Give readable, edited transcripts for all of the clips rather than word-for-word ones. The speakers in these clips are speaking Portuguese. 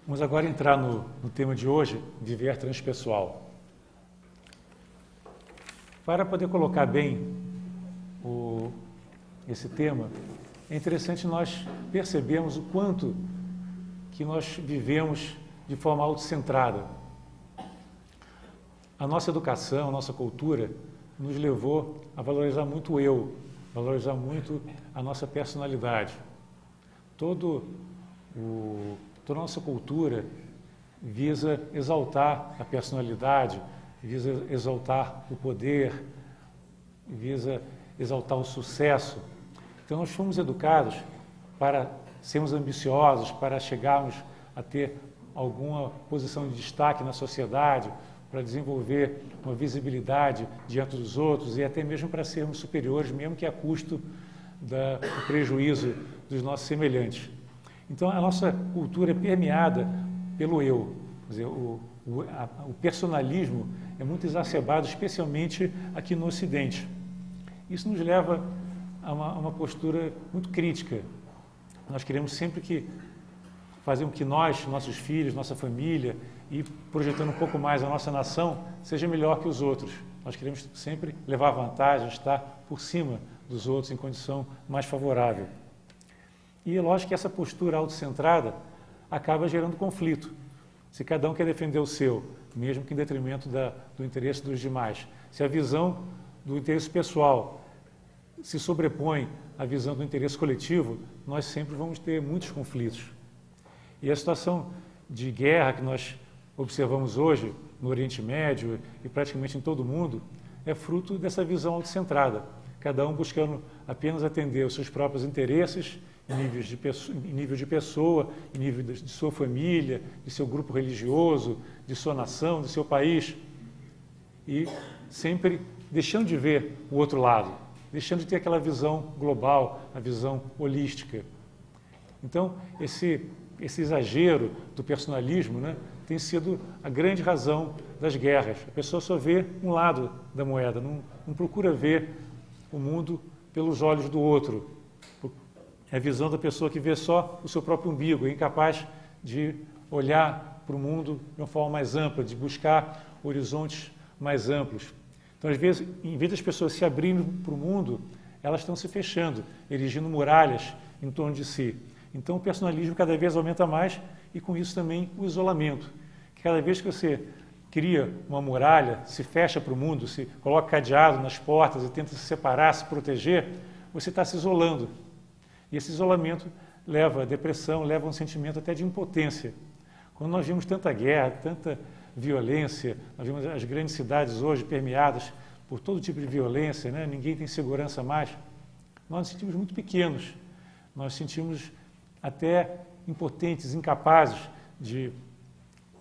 Vamos agora entrar no tema de hoje, viver transpessoal. Para poder colocar bem esse tema, é interessante nós percebermos o quanto que nós vivemos de forma autocentrada. A nossa educação, a nossa cultura nos levou a valorizar muito o eu, valorizar muito a nossa personalidade. Toda a nossa cultura visa exaltar a personalidade, visa exaltar o poder, visa exaltar o sucesso. Então nós fomos educados para sermos ambiciosos, para chegarmos a ter alguma posição de destaque na sociedade, para desenvolver uma visibilidade diante dos outros e até mesmo para sermos superiores, mesmo que a custo do prejuízo dos nossos semelhantes. Então, a nossa cultura é permeada pelo eu. Quer dizer, o personalismo é muito exacerbado, especialmente aqui no Ocidente. Isso nos leva a uma postura muito crítica. Nós queremos sempre fazer com que nós, nossos filhos, nossa família, e projetando um pouco mais a nossa nação, seja melhor que os outros. Nós queremos sempre levar vantagem, estar por cima dos outros em condição mais favorável. E é lógico que essa postura autocentrada acaba gerando conflito. Se cada um quer defender o seu, mesmo que em detrimento do interesse dos demais. Se a visão do interesse pessoal se sobrepõe à visão do interesse coletivo, nós sempre vamos ter muitos conflitos. E a situação de guerra que nós observamos hoje no Oriente Médio e praticamente em todo o mundo é fruto dessa visão autocentrada. Cada um buscando apenas atender os seus próprios interesses em nível de pessoa, em nível de sua família, de seu grupo religioso, de sua nação, de seu país. E sempre deixando de ver o outro lado, deixando de ter aquela visão global, a visão holística. Então, esse exagero do personalismo, né, tem sido a grande razão das guerras. A pessoa só vê um lado da moeda, não procura ver o mundo pelos olhos do outro. É a visão da pessoa que vê só o seu próprio umbigo, é incapaz de olhar para o mundo de uma forma mais ampla, de buscar horizontes mais amplos. Então, às vezes, em vez das pessoas se abrirem para o mundo, elas estão se fechando, erigindo muralhas em torno de si. Então, o personalismo cada vez aumenta mais e, com isso, também o isolamento. Cada vez que você cria uma muralha, se fecha para o mundo, se coloca cadeado nas portas e tenta se separar, se proteger, você está se isolando. E esse isolamento leva à depressão, leva a um sentimento até de impotência. Quando nós vimos tanta guerra, tanta violência, nós vimos as grandes cidades hoje permeadas por todo tipo de violência, né? Ninguém tem segurança mais, nós nos sentimos muito pequenos, nós nos sentimos até impotentes, incapazes de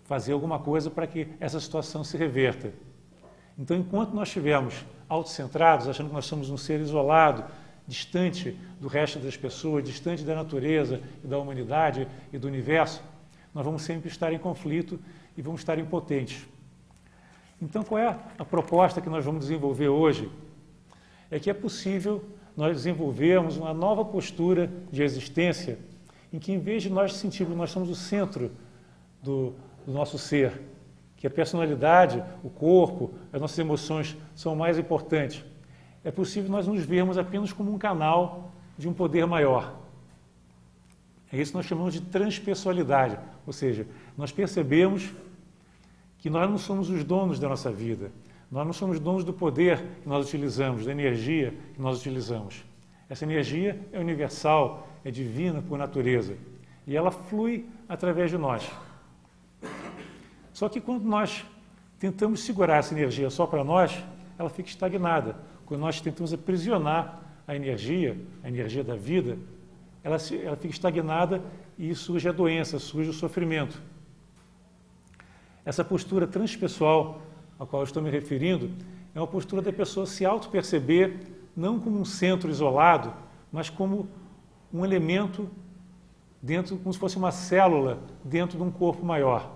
fazer alguma coisa para que essa situação se reverta. Então, enquanto nós estivermos autocentrados, achando que nós somos um ser isolado, distante do resto das pessoas, distante da natureza e da humanidade e do universo, nós vamos sempre estar em conflito e vamos estar impotentes. Então, qual é a proposta que nós vamos desenvolver hoje? É que é possível nós desenvolvermos uma nova postura de existência em que, em vez de nós sentirmos que nós somos o centro do nosso ser, que a personalidade, o corpo, as nossas emoções são mais importantes, é possível nós nos vermos apenas como um canal de um poder maior. É isso que nós chamamos de transpessoalidade, ou seja, nós percebemos que nós não somos os donos da nossa vida, nós não somos donos do poder que nós utilizamos, da energia que nós utilizamos. Essa energia é universal, é divina por natureza, e ela flui através de nós. Só que quando nós tentamos segurar essa energia só para nós, ela fica estagnada. Quando nós tentamos aprisionar a energia da vida, ela fica estagnada e surge a doença, surge o sofrimento. Essa postura transpessoal a qual eu estou me referindo é uma postura da pessoa se auto-perceber não como um centro isolado, mas como um elemento dentro, como se fosse uma célula dentro de um corpo maior,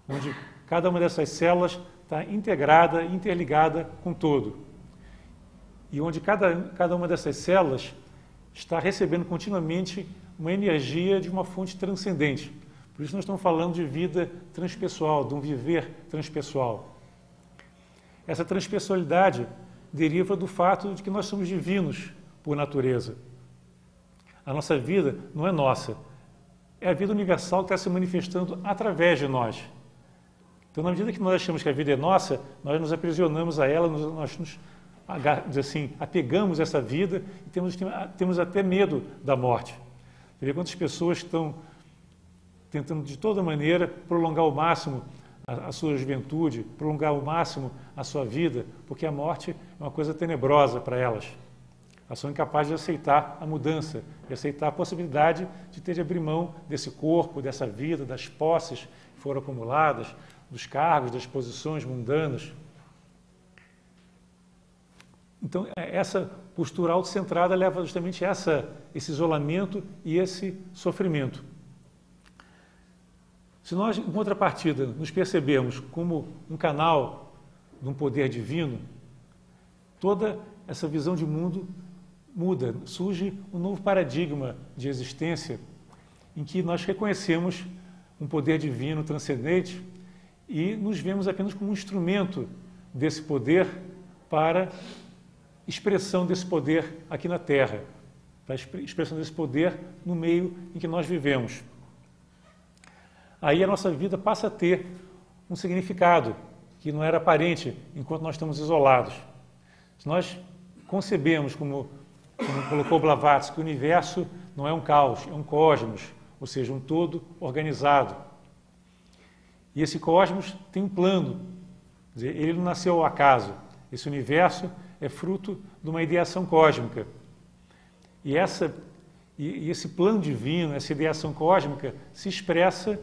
onde cada uma dessas células está integrada, interligada com o todo. E onde cada uma dessas células está recebendo continuamente uma energia de uma fonte transcendente. Por isso nós estamos falando de vida transpessoal, de um viver transpessoal. Essa transpessoalidade deriva do fato de que nós somos divinos por natureza. A nossa vida não é nossa, é a vida universal que está se manifestando através de nós. Então, na medida que nós achamos que a vida é nossa, nós nos aprisionamos a ela, nós nos assim, apegamos a essa vida e temos até medo da morte. Você vê quantas pessoas estão tentando de toda maneira prolongar ao máximo a sua juventude, prolongar ao máximo a sua vida, porque a morte é uma coisa tenebrosa para elas. Elas são incapazes de aceitar a mudança, de aceitar a possibilidade de ter de abrir mão desse corpo, dessa vida, das posses que foram acumuladas, dos cargos, das posições mundanas. Então, essa postura autocentrada leva justamente a esse isolamento e esse sofrimento. Se nós, em contrapartida, nos percebermos como um canal de um poder divino, toda essa visão de mundo muda, surge um novo paradigma de existência em que nós reconhecemos um poder divino transcendente e nos vemos apenas como um instrumento desse poder para expressão desse poder aqui na Terra, para expressão desse poder no meio em que nós vivemos. Aí a nossa vida passa a ter um significado que não era aparente enquanto nós estamos isolados. Se nós concebemos, como colocou Blavatsky, que o universo não é um caos, é um cosmos, ou seja, um todo organizado. E esse cosmos tem um plano, quer dizer, ele não nasceu ao acaso. Esse universo é fruto de uma ideação cósmica. E esse plano divino, essa ideação cósmica, se expressa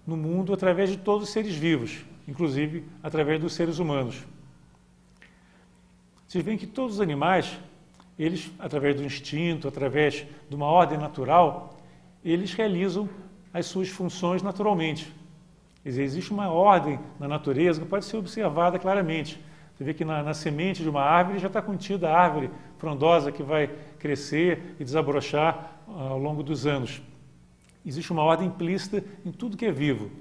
no mundo através de todos os seres vivos, inclusive através dos seres humanos. Vocês veem que todos os animais, eles, através do instinto, através de uma ordem natural, eles realizam as suas funções naturalmente. Quer dizer, existe uma ordem na natureza que pode ser observada claramente. Você vê que na semente de uma árvore já está contida a árvore frondosa que vai crescer e desabrochar ao longo dos anos. Existe uma ordem implícita em tudo que é vivo.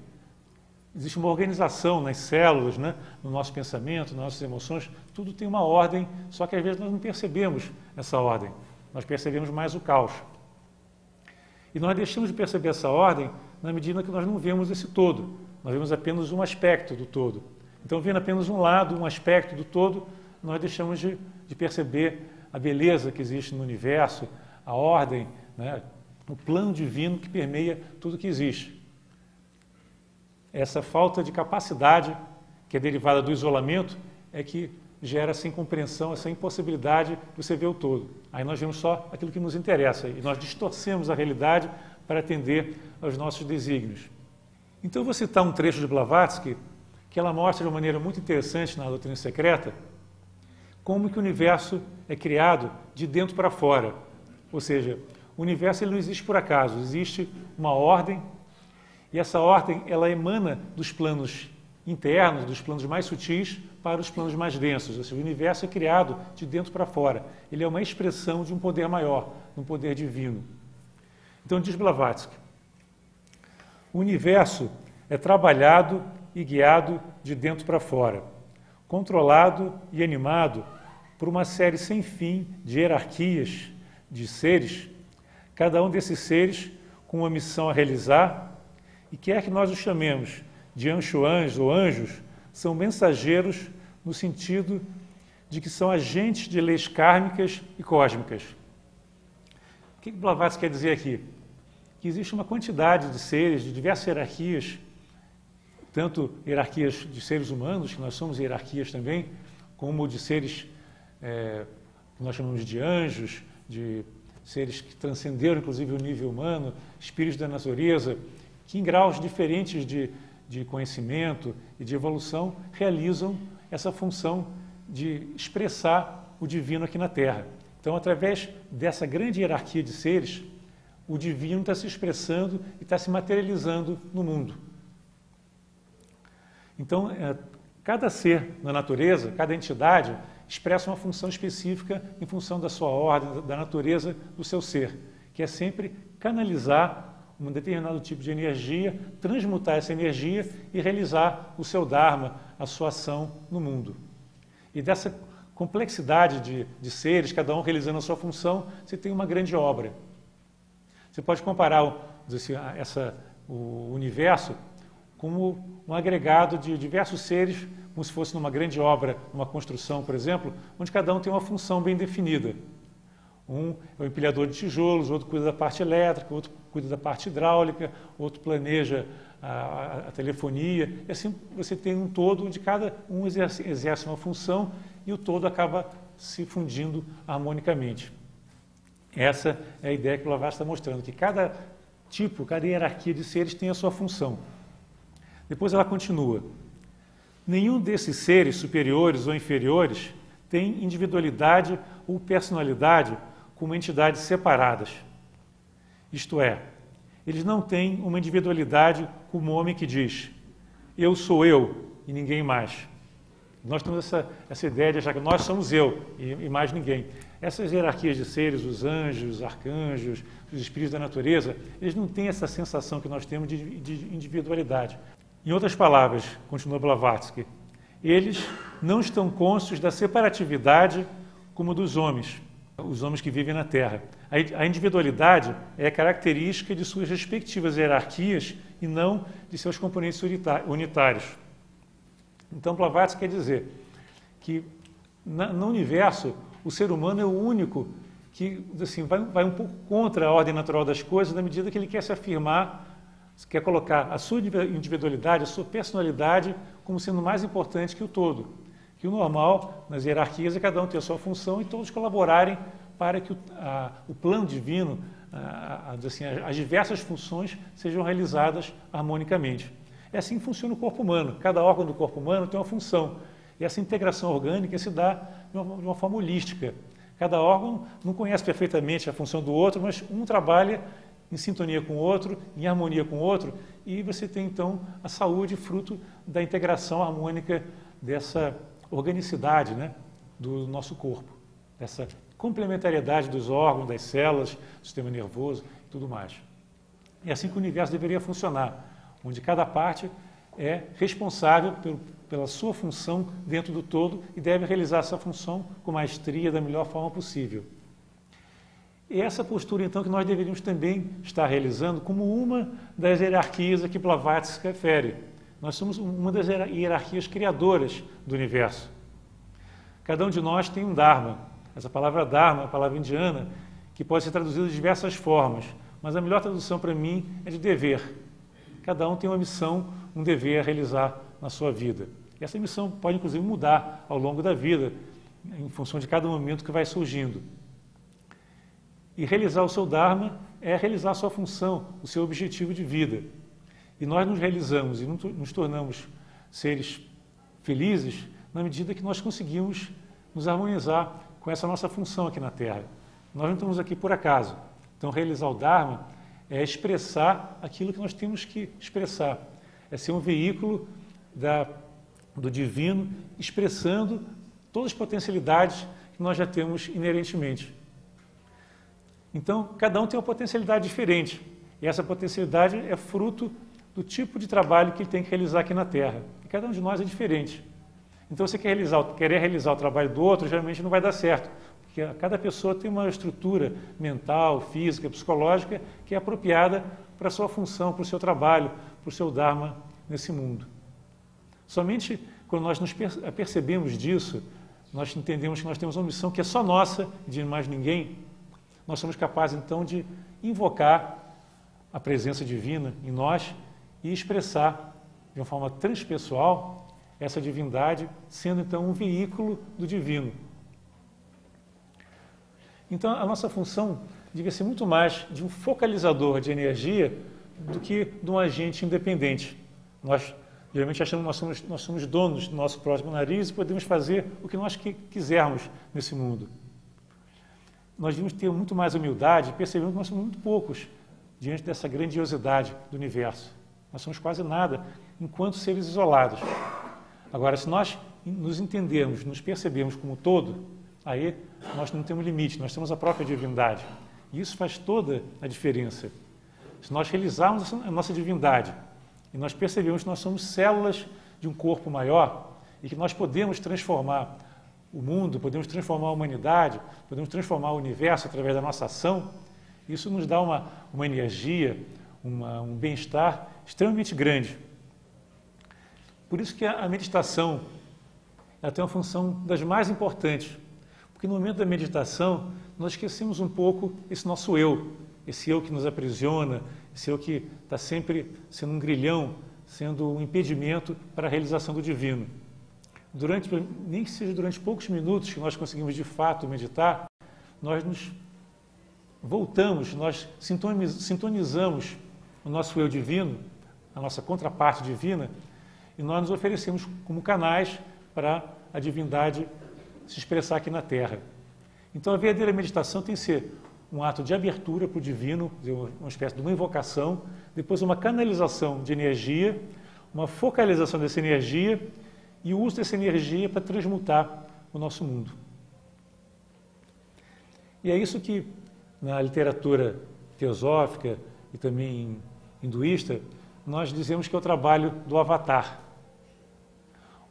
Existe uma organização nas células, né? No nosso pensamento, nas nossas emoções, tudo tem uma ordem, só que às vezes nós não percebemos essa ordem, nós percebemos mais o caos. E nós deixamos de perceber essa ordem na medida que nós não vemos esse todo, nós vemos apenas um aspecto do todo. Então, vendo apenas um lado, um aspecto do todo, nós deixamos de perceber a beleza que existe no universo, a ordem, né? O plano divino que permeia tudo que existe. Essa falta de capacidade, que é derivada do isolamento, é que gera essa incompreensão, essa impossibilidade de você ver o todo. Aí nós vemos só aquilo que nos interessa e nós distorcemos a realidade para atender aos nossos desígnios. Então, eu vou citar um trecho de Blavatsky que ela mostra de uma maneira muito interessante na Doutrina Secreta como que o universo é criado de dentro para fora. Ou seja, o universo ele não existe por acaso, existe uma ordem e essa ordem ela emana dos planos internos, dos planos mais sutis para os planos mais densos. Ou seja, o universo é criado de dentro para fora. Ele é uma expressão de um poder maior, de um poder divino. Então, diz Blavatsky, o universo é trabalhado e guiado de dentro para fora, controlado e animado por uma série sem fim de hierarquias de seres, cada um desses seres com uma missão a realizar, e quer que nós os chamemos de anjo-anjos ou anjos, são mensageiros no sentido de que são agentes de leis kármicas e cósmicas. O que Blavatsky quer dizer aqui? Que existe uma quantidade de seres, de diversas hierarquias, tanto hierarquias de seres humanos, que nós somos hierarquias também, como de seres que nós chamamos de anjos, de seres que transcenderam inclusive o nível humano, espíritos da natureza, que em graus diferentes de conhecimento e de evolução realizam essa função de expressar o divino aqui na Terra. Então, através dessa grande hierarquia de seres, o divino está se expressando e está se materializando no mundo. Então, cada ser na natureza, cada entidade, expressa uma função específica em função da sua ordem, da natureza do seu ser, que é sempre canalizar um determinado tipo de energia, transmutar essa energia e realizar o seu Dharma, a sua ação no mundo. E dessa complexidade de seres, cada um realizando a sua função, você tem uma grande obra. Você pode comparar o universo como um agregado de diversos seres, como se fosse numa grande obra, uma construção, por exemplo, onde cada um tem uma função bem definida. Um é o empilhador de tijolos, outro cuida da parte elétrica, outro cuida da parte hidráulica, outro planeja a telefonia. E assim você tem um todo onde cada um exerce uma função e o todo acaba se fundindo harmonicamente. Essa é a ideia que o Blavatsky está mostrando, que cada tipo, cada hierarquia de seres tem a sua função. Depois ela continua. Nenhum desses seres superiores ou inferiores tem individualidade ou personalidade como entidades separadas. Isto é, eles não têm uma individualidade como o homem que diz eu sou eu e ninguém mais. Nós temos essa ideia de achar que nós somos eu e mais ninguém. Essas hierarquias de seres, os anjos, os arcanjos, os espíritos da natureza, eles não têm essa sensação que nós temos de individualidade. Em outras palavras, continua Blavatsky, eles não estão conscientes da separatividade como dos homens, os homens que vivem na Terra. A individualidade é característica de suas respectivas hierarquias e não de seus componentes unitários. Então, Blavatsky quer dizer que no universo o ser humano é o único que assim, vai um pouco contra a ordem natural das coisas na medida que ele quer se afirmar, quer colocar a sua individualidade, a sua personalidade como sendo mais importante que o todo. Que o normal, nas hierarquias, é cada um ter a sua função e todos colaborarem para que o plano divino, assim, as diversas funções sejam realizadas harmonicamente. É assim que funciona o corpo humano. Cada órgão do corpo humano tem uma função. E essa integração orgânica se dá de uma forma holística. Cada órgão não conhece perfeitamente a função do outro, mas um trabalha em sintonia com o outro, em harmonia com o outro, e você tem, então, a saúde fruto da integração harmônica dessa organicidade, né, do nosso corpo, dessa complementariedade dos órgãos, das células, do sistema nervoso e tudo mais. É assim que o universo deveria funcionar, onde cada parte é responsável pela sua função dentro do todo e deve realizar essa função com maestria da melhor forma possível. E essa postura, então, que nós deveríamos também estar realizando como uma das hierarquias a que Blavatsky se refere. Nós somos uma das hierarquias criadoras do universo. Cada um de nós tem um Dharma. Essa palavra Dharma é uma palavra indiana que pode ser traduzida de diversas formas, mas a melhor tradução para mim é de dever. Cada um tem uma missão, um dever a realizar na sua vida. E essa missão pode, inclusive, mudar ao longo da vida, em função de cada momento que vai surgindo. E realizar o seu Dharma é realizar a sua função, o seu objetivo de vida. E nós nos realizamos e nos tornamos seres felizes na medida que nós conseguimos nos harmonizar com essa nossa função aqui na Terra. Nós não estamos aqui por acaso. Então, realizar o Dharma é expressar aquilo que nós temos que expressar. É ser um veículo do divino, expressando todas as potencialidades que nós já temos inerentemente. Então, cada um tem uma potencialidade diferente. E essa potencialidade é fruto do tipo de trabalho que ele tem que realizar aqui na Terra. E cada um de nós é diferente. Então, você querer realizar o trabalho do outro, geralmente não vai dar certo. Porque cada pessoa tem uma estrutura mental, física, psicológica que é apropriada para a sua função, para o seu trabalho, para o seu Dharma nesse mundo. Somente quando nós nos percebemos disso, nós entendemos que nós temos uma missão que é só nossa, de mais ninguém, nós somos capazes, então, de invocar a presença divina em nós e expressar de uma forma transpessoal essa divindade, sendo, então, um veículo do divino. Então, a nossa função devia ser muito mais de um focalizador de energia do que de um agente independente. Nós, geralmente, achamos que nós somos donos do nosso próprio nariz e podemos fazer o que nós quisermos nesse mundo. Nós devemos ter muito mais humildade e percebemos que nós somos muito poucos diante dessa grandiosidade do universo. Nós somos quase nada enquanto seres isolados. Agora, se nós nos entendermos, nos percebermos como todo, aí nós não temos limite, nós temos a própria divindade. E isso faz toda a diferença. se nós realizarmos a nossa divindade e nós percebemos que nós somos células de um corpo maior e que nós podemos transformar o mundo, podemos transformar a humanidade, podemos transformar o universo através da nossa ação, isso nos dá uma energia, um bem-estar extremamente grande. Por isso que a meditação ela tem uma função das mais importantes, porque no momento da meditação nós esquecemos um pouco esse nosso eu, esse eu que nos aprisiona, esse eu que está sempre sendo um grilhão, sendo um impedimento para a realização do divino. Nem que seja durante poucos minutos que nós conseguimos de fato meditar, nós nos voltamos, nós sintonizamos o nosso eu divino, a nossa contraparte divina, e nós nos oferecemos como canais para a divindade se expressar aqui na Terra. Então a verdadeira meditação tem que ser um ato de abertura para o divino, uma espécie de uma invocação, depois uma canalização de energia, uma focalização dessa energia e o uso dessa energia para transmutar o nosso mundo. E é isso que na literatura teosófica e também hinduísta, nós dizemos que é o trabalho do avatar.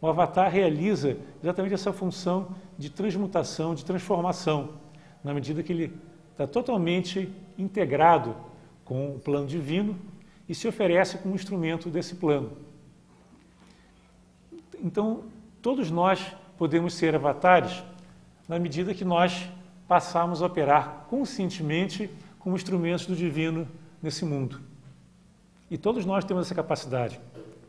O avatar realiza exatamente essa função de transmutação, de transformação, na medida que ele está totalmente integrado com o plano divino e se oferece como instrumento desse plano. Então, todos nós podemos ser avatares na medida que nós passarmos a operar conscientemente como instrumentos do divino nesse mundo. E todos nós temos essa capacidade.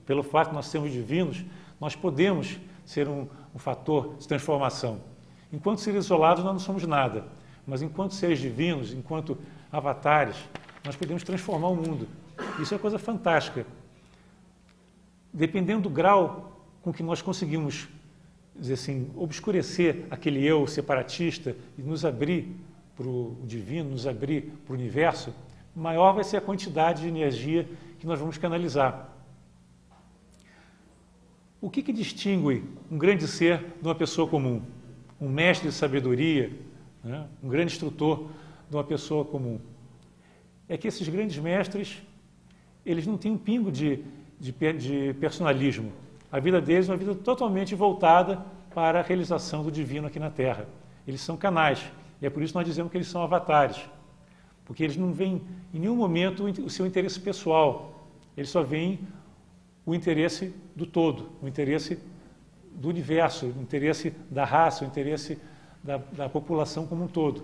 Pelo fato de nós sermos divinos, nós podemos ser um fator de transformação. Enquanto seres isolados, nós não somos nada. Mas enquanto seres divinos, enquanto avatares, nós podemos transformar o mundo. Isso é uma coisa fantástica. Dependendo do grau com que nós conseguimos, dizer assim, obscurecer aquele eu separatista e nos abrir para o divino, nos abrir para o universo, maior vai ser a quantidade de energia que nós vamos canalizar. O que distingue um grande ser de uma pessoa comum? Um mestre de sabedoria, né? Um grande instrutor de uma pessoa comum? É que esses grandes mestres, eles não têm um pingo de personalismo. A vida deles é uma vida totalmente voltada para a realização do divino aqui na Terra. Eles são canais, e é por isso que nós dizemos que eles são avatares, porque eles não veem em nenhum momento o seu interesse pessoal, eles só veem o interesse do todo, o interesse do universo, o interesse da raça, o interesse da população como um todo.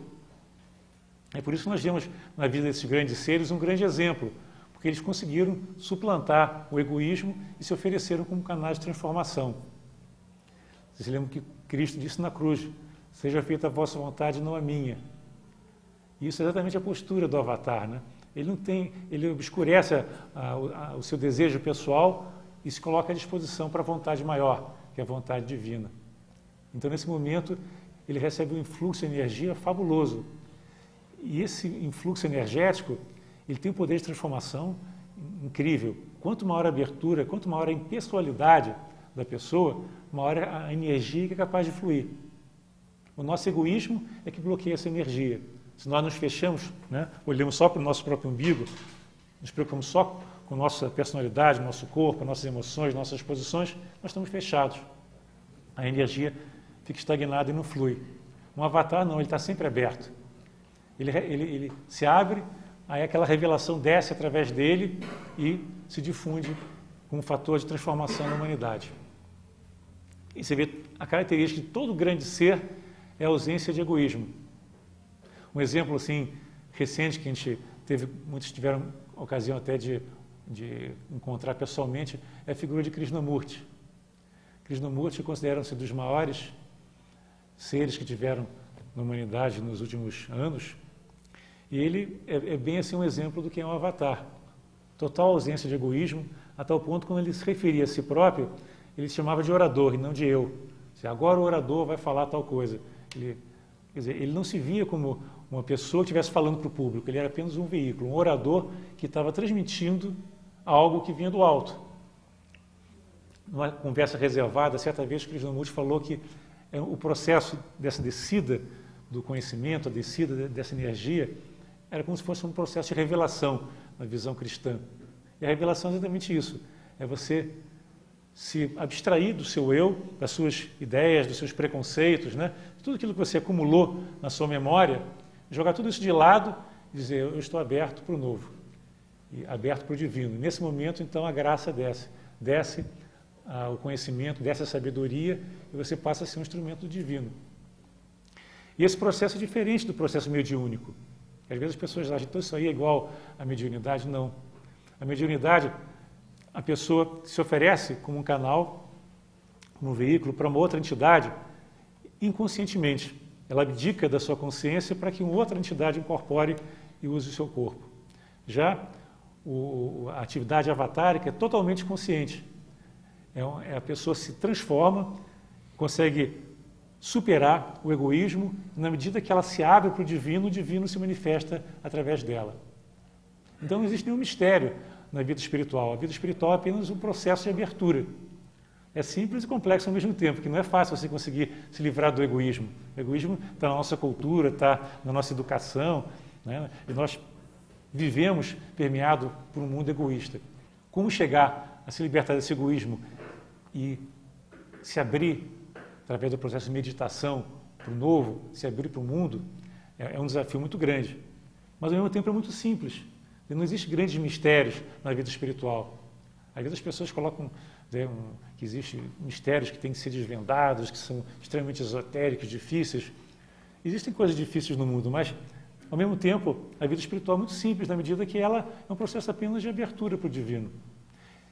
É por isso que nós vemos na vida desses grandes seres um grande exemplo, porque eles conseguiram suplantar o egoísmo e se ofereceram como canais de transformação. Vocês se lembram que Cristo disse na cruz: seja feita a vossa vontade, não a minha. E isso é exatamente a postura do avatar, né? Ele obscurece o seu desejo pessoal e se coloca à disposição para a vontade maior, que é a vontade divina. Então, nesse momento, ele recebe um influxo de energia fabuloso. E esse influxo energético, ele tem um poder de transformação incrível. Quanto maior a abertura, quanto maior a impessoalidade da pessoa, maior a energia que é capaz de fluir. O nosso egoísmo é que bloqueia essa energia. Se nós nos fechamos, né, olhamos só para o nosso próprio umbigo, nos preocupamos só com a nossa personalidade, nosso corpo, nossas emoções, nossas posições, nós estamos fechados. A energia fica estagnada e não flui. Um avatar não, ele está sempre aberto. Ele se abre, aí aquela revelação desce através dele e se difunde como um fator de transformação na humanidade. E você vê a característica de todo grande ser é a ausência de egoísmo. Um exemplo assim recente que a gente teve, muitos tiveram ocasião até de encontrar pessoalmente, é a figura de Krishnamurti. Krishnamurti consideram-se dos maiores seres que tiveram na humanidade nos últimos anos, e ele é bem assim um exemplo do que é um avatar. Total ausência de egoísmo, a tal ponto que quando ele se referia a si próprio, ele se chamava de orador e não de eu. Agora o orador vai falar tal coisa. Quer dizer, ele não se via como uma pessoa que estivesse falando para o público, ele era apenas um veículo, um orador que estava transmitindo algo que vinha do alto. Numa conversa reservada, certa vez, Krishnamurti falou que o processo dessa descida do conhecimento, a descida dessa energia, era como se fosse um processo de revelação. na visão cristã. E a revelação é exatamente isso, é você se abstrair do seu eu, das suas ideias, dos seus preconceitos, né? Tudo aquilo que você acumulou na sua memória, jogar tudo isso de lado e dizer, eu estou aberto para o novo, e aberto para o divino. E nesse momento, então, a graça desce o conhecimento, desce a sabedoria, e você passa a ser um instrumento do divino. E esse processo é diferente do processo mediúnico. Às vezes as pessoas acham, então isso aí é igual à mediunidade. Não. A mediunidade, a pessoa se oferece como um canal, como um veículo para uma outra entidade, inconscientemente. Ela abdica da sua consciência para que uma outra entidade incorpore e use o seu corpo. Já a atividade avatárica é totalmente consciente. A pessoa se transforma, consegue superar o egoísmo, e na medida que ela se abre para o divino se manifesta através dela. Então não existe nenhum mistério na vida espiritual. A vida espiritual é apenas um processo de abertura. É simples e complexo ao mesmo tempo, que não é fácil você conseguir se livrar do egoísmo. O egoísmo está na nossa cultura, está na nossa educação, né? E nós vivemos permeado por um mundo egoísta. Como chegar a se libertar desse egoísmo e se abrir, através do processo de meditação, para o novo, se abrir para o mundo, é um desafio muito grande. Mas, ao mesmo tempo, é muito simples. E não existem grandes mistérios na vida espiritual. Às vezes as pessoas colocam que existem mistérios que têm que ser desvendados, que são extremamente esotéricos, difíceis. Existem coisas difíceis no mundo, mas, ao mesmo tempo, a vida espiritual é muito simples, na medida que ela é um processo apenas de abertura para o divino.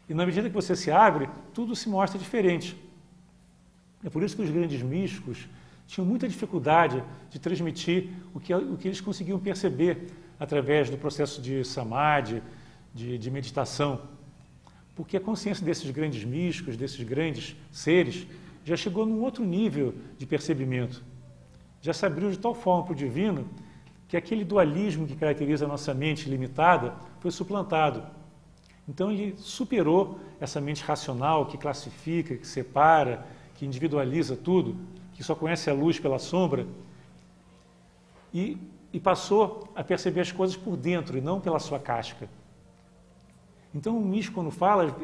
E na medida que você se abre, tudo se mostra diferente. É por isso que os grandes místicos tinham muita dificuldade de transmitir o que eles conseguiam perceber através do processo de samadhi, de meditação. Porque a consciência desses grandes místicos, desses grandes seres, já chegou num outro nível de percebimento. Já se abriu de tal forma para o divino que aquele dualismo que caracteriza a nossa mente limitada foi suplantado. Então ele superou essa mente racional que classifica, que separa, que individualiza tudo, que só conhece a luz pela sombra, e passou a perceber as coisas por dentro e não pela sua casca. Então o místico, quando fala,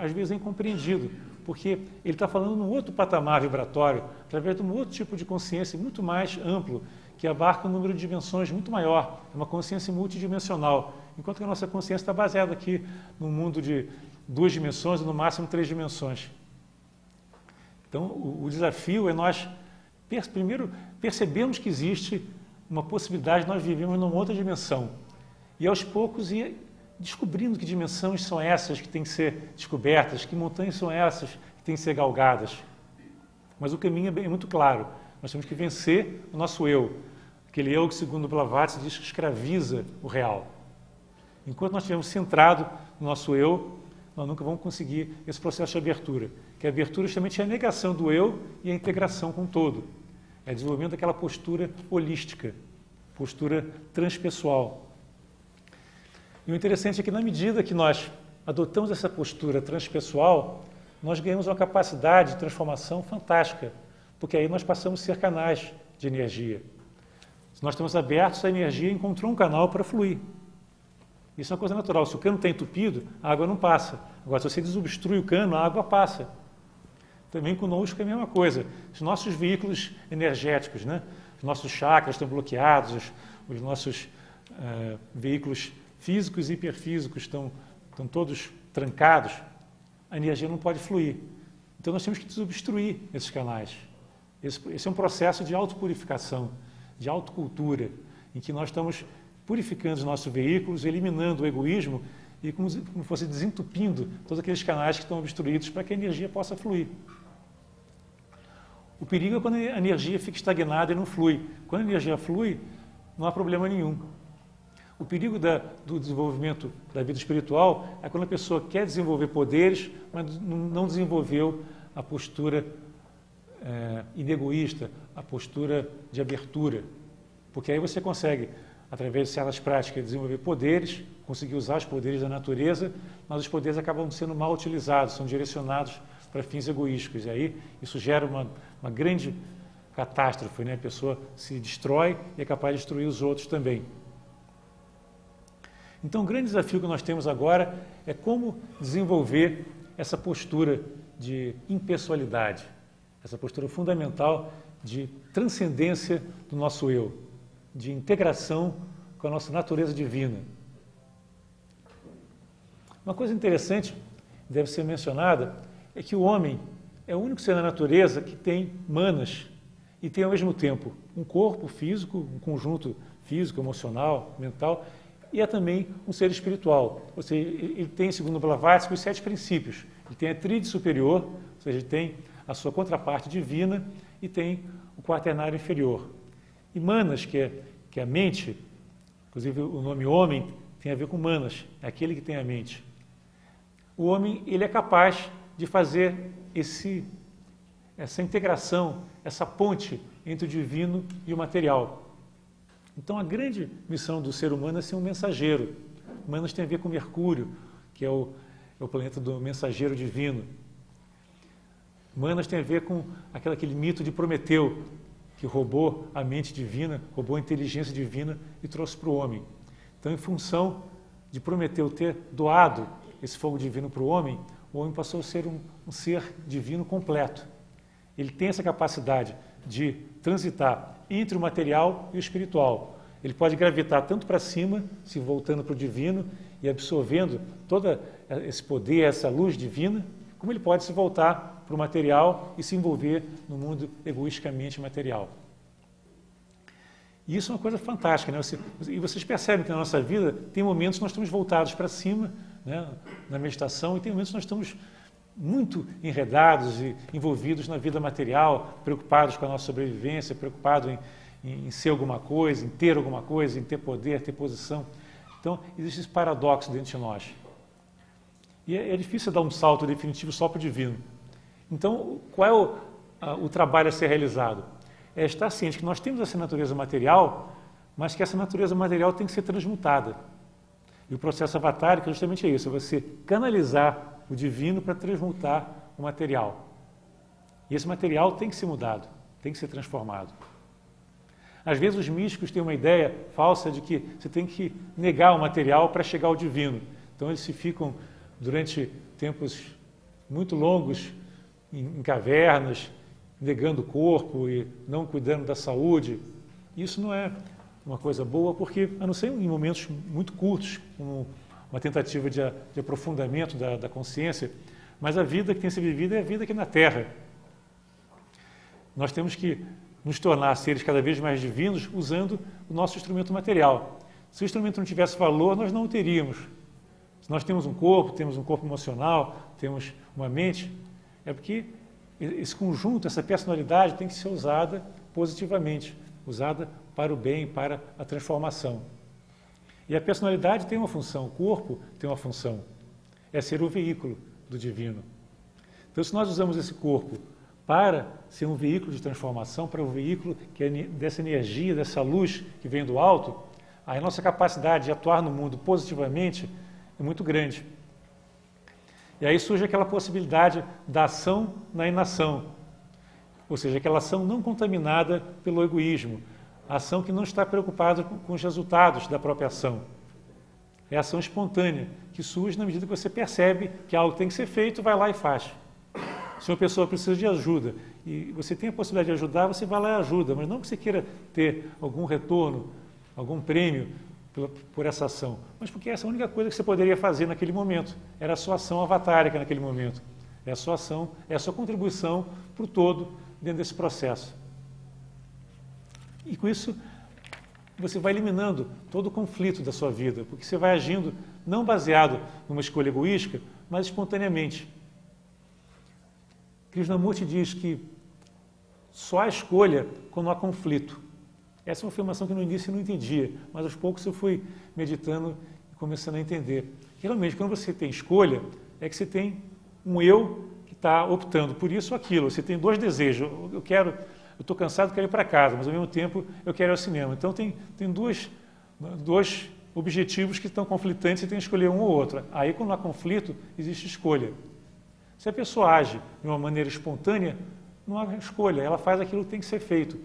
às vezes é incompreendido, porque ele está falando num outro patamar vibratório, através de um outro tipo de consciência muito mais amplo, que abarca um número de dimensões muito maior, é uma consciência multidimensional, enquanto que a nossa consciência está baseada aqui num mundo de 2 dimensões e no máximo 3 dimensões. Então o desafio é nós, primeiro, percebermos que existe uma possibilidade de nós vivermos numa outra dimensão, e aos poucos ir descobrindo que dimensões são essas que têm que ser descobertas, que montanhas são essas que têm que ser galgadas. Mas o caminho é muito claro. Nós temos que vencer o nosso eu, aquele eu que, segundo Blavatsky, diz que escraviza o real. Enquanto nós estivermos centrados no nosso eu, nós nunca vamos conseguir esse processo de abertura, que a abertura justamente é a negação do eu e a integração com o todo. É o desenvolvimento daquela postura holística, postura transpessoal. E o interessante é que, na medida que nós adotamos essa postura transpessoal, nós ganhamos uma capacidade de transformação fantástica, porque aí nós passamos a ser canais de energia. Se nós estamos abertos, a energia encontrou um canal para fluir. Isso é uma coisa natural. Se o cano está entupido, a água não passa. Agora, se você desobstrui o cano, a água passa. Também conosco é a mesma coisa. Os nossos veículos energéticos, né? Os nossos chakras estão bloqueados, os nossos veículos físicos e hiperfísicos estão todos trancados, a energia não pode fluir. Então nós temos que desobstruir esses canais. Esse é um processo de autopurificação, de autocultura, em que nós estamos purificando os nossos veículos, eliminando o egoísmo e como fosse desentupindo todos aqueles canais que estão obstruídos para que a energia possa fluir. O perigo é quando a energia fica estagnada e não flui. Quando a energia flui, não há problema nenhum. O perigo do desenvolvimento da vida espiritual é quando a pessoa quer desenvolver poderes, mas não desenvolveu a postura inegoísta, a postura de abertura. Porque aí você consegue, através de certas práticas, desenvolver poderes, conseguir usar os poderes da natureza, mas os poderes acabam sendo mal utilizados, são direcionados para fins egoísticos. E aí isso gera uma grande catástrofe, né? A pessoa se destrói e é capaz de destruir os outros também. Então, o grande desafio que nós temos agora é como desenvolver essa postura de impessoalidade, essa postura fundamental de transcendência do nosso eu, de integração com a nossa natureza divina. Uma coisa interessante, deve ser mencionada, é que o homem é o único ser na natureza que tem manas e tem ao mesmo tempo um corpo físico, um conjunto físico, emocional, mental, e é também um ser espiritual. Ou seja, ele tem, segundo Blavatsky, os 7 princípios. Ele tem a tríade superior, ou seja, ele tem a sua contraparte divina e tem o quaternário inferior. E manas, que é a mente, inclusive o nome homem tem a ver com manas, é aquele que tem a mente. O homem, ele é capaz de fazer essa integração, essa ponte entre o divino e o material. Então, a grande missão do ser humano é ser um mensageiro. Manas tem a ver com Mercúrio, que é o planeta do mensageiro divino. Manas tem a ver com aquele mito de Prometeu, que roubou a mente divina, roubou a inteligência divina e trouxe para o homem. Então, em função de Prometeu ter doado esse fogo divino para o homem passou a ser um ser divino completo. Ele tem essa capacidade de transitar entre o material e o espiritual. Ele pode gravitar tanto para cima, se voltando para o divino e absorvendo todo esse poder, essa luz divina, como ele pode se voltar para o material e se envolver no mundo egoisticamente material. E isso é uma coisa fantástica, né? E vocês percebem que na nossa vida tem momentos que nós estamos voltados para cima, né, na meditação, e tem momentos que nós estamos muito enredados e envolvidos na vida material, preocupados com a nossa sobrevivência, preocupados em ser alguma coisa, em ter poder, ter posição. Então, existe esse paradoxo dentro de nós. E é difícil dar um salto definitivo só para o divino. Então, qual é o trabalho a ser realizado? É estar ciente que nós temos essa natureza material, mas que essa natureza material tem que ser transmutada. E o processo avatárico é justamente isso, é você canalizar o divino para transmutar o material. E esse material tem que ser mudado, tem que ser transformado. Às vezes os místicos têm uma ideia falsa de que você tem que negar o material para chegar ao divino. Então eles se ficam durante tempos muito longos em cavernas, negando o corpo e não cuidando da saúde. Isso não é uma coisa boa, porque, a não ser em momentos muito curtos, como uma tentativa de aprofundamento da consciência, mas a vida que tem que ser vivida é a vida aqui na Terra. Nós temos que nos tornar seres cada vez mais divinos usando o nosso instrumento material. Se o instrumento não tivesse valor, nós não o teríamos. Se nós temos um corpo emocional, temos uma mente, é porque esse conjunto, essa personalidade tem que ser usada positivamente, usada para o bem, para a transformação. E a personalidade tem uma função, o corpo tem uma função, é ser o veículo do divino. Então, se nós usamos esse corpo para ser um veículo de transformação, para um veículo que é dessa energia, dessa luz que vem do alto, aí a nossa capacidade de atuar no mundo positivamente é muito grande. E aí surge aquela possibilidade da ação na inação, ou seja, aquela ação não contaminada pelo egoísmo, a ação que não está preocupada com os resultados da própria ação. É a ação espontânea, que surge na medida que você percebe que algo tem que ser feito, vai lá e faz. Se uma pessoa precisa de ajuda e você tem a possibilidade de ajudar, você vai lá e ajuda, mas não que você queira ter algum retorno, algum prêmio por essa ação, mas porque essa é a única coisa que você poderia fazer naquele momento. Era a sua ação avatárica naquele momento. É a sua ação, é a sua contribuição para o todo dentro desse processo. E com isso, você vai eliminando todo o conflito da sua vida, porque você vai agindo não baseado numa escolha egoísta, mas espontaneamente. Krishnamurti diz que só há escolha quando há conflito. Essa é uma afirmação que no início eu não entendia, mas aos poucos eu fui meditando e começando a entender. Realmente, quando você tem escolha, é que você tem um eu que está optando por isso ou aquilo. Você tem dois desejos. Eu estou cansado, quero ir para casa, mas ao mesmo tempo eu quero ir ao cinema. Então tem dois objetivos que estão conflitantes e tem que escolher um ou outro. Aí, quando há conflito, existe escolha. Se a pessoa age de uma maneira espontânea, não há escolha, ela faz aquilo que tem que ser feito.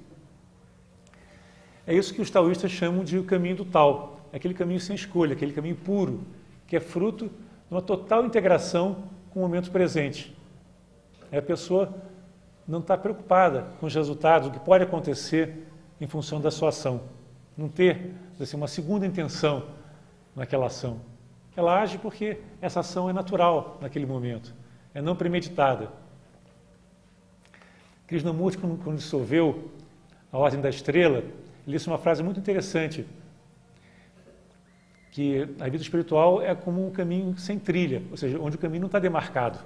É isso que os taoístas chamam de o caminho do Tao. é aquele caminho sem escolha, aquele caminho puro, que é fruto de uma total integração com o momento presente. A pessoa não está preocupada com os resultados, o que pode acontecer em função da sua ação. Não ter assim, uma segunda intenção naquela ação. Ela age porque essa ação é natural naquele momento, é não premeditada. Krishnamurti, quando dissolveu a Ordem da Estrela, ele disse uma frase muito interessante, que a vida espiritual é como um caminho sem trilha, ou seja, onde o caminho não está demarcado.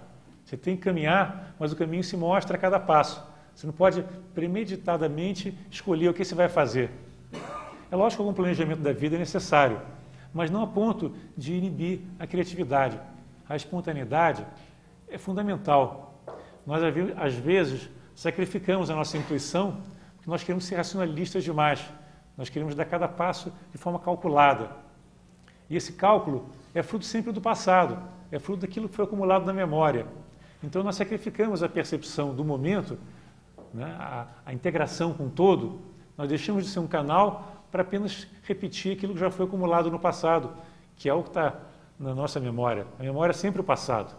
Você tem que caminhar, mas o caminho se mostra a cada passo. Você não pode premeditadamente escolher o que você vai fazer. É lógico que algum planejamento da vida é necessário, mas não a ponto de inibir a criatividade. A espontaneidade é fundamental. Nós, às vezes, sacrificamos a nossa intuição porque nós queremos ser racionalistas demais. Nós queremos dar cada passo de forma calculada. E esse cálculo é fruto sempre do passado, é fruto daquilo que foi acumulado na memória. Então, nós sacrificamos a percepção do momento, né, a integração com o todo, nós deixamos de ser um canal para apenas repetir aquilo que já foi acumulado no passado, que é o que está na nossa memória. A memória é sempre o passado.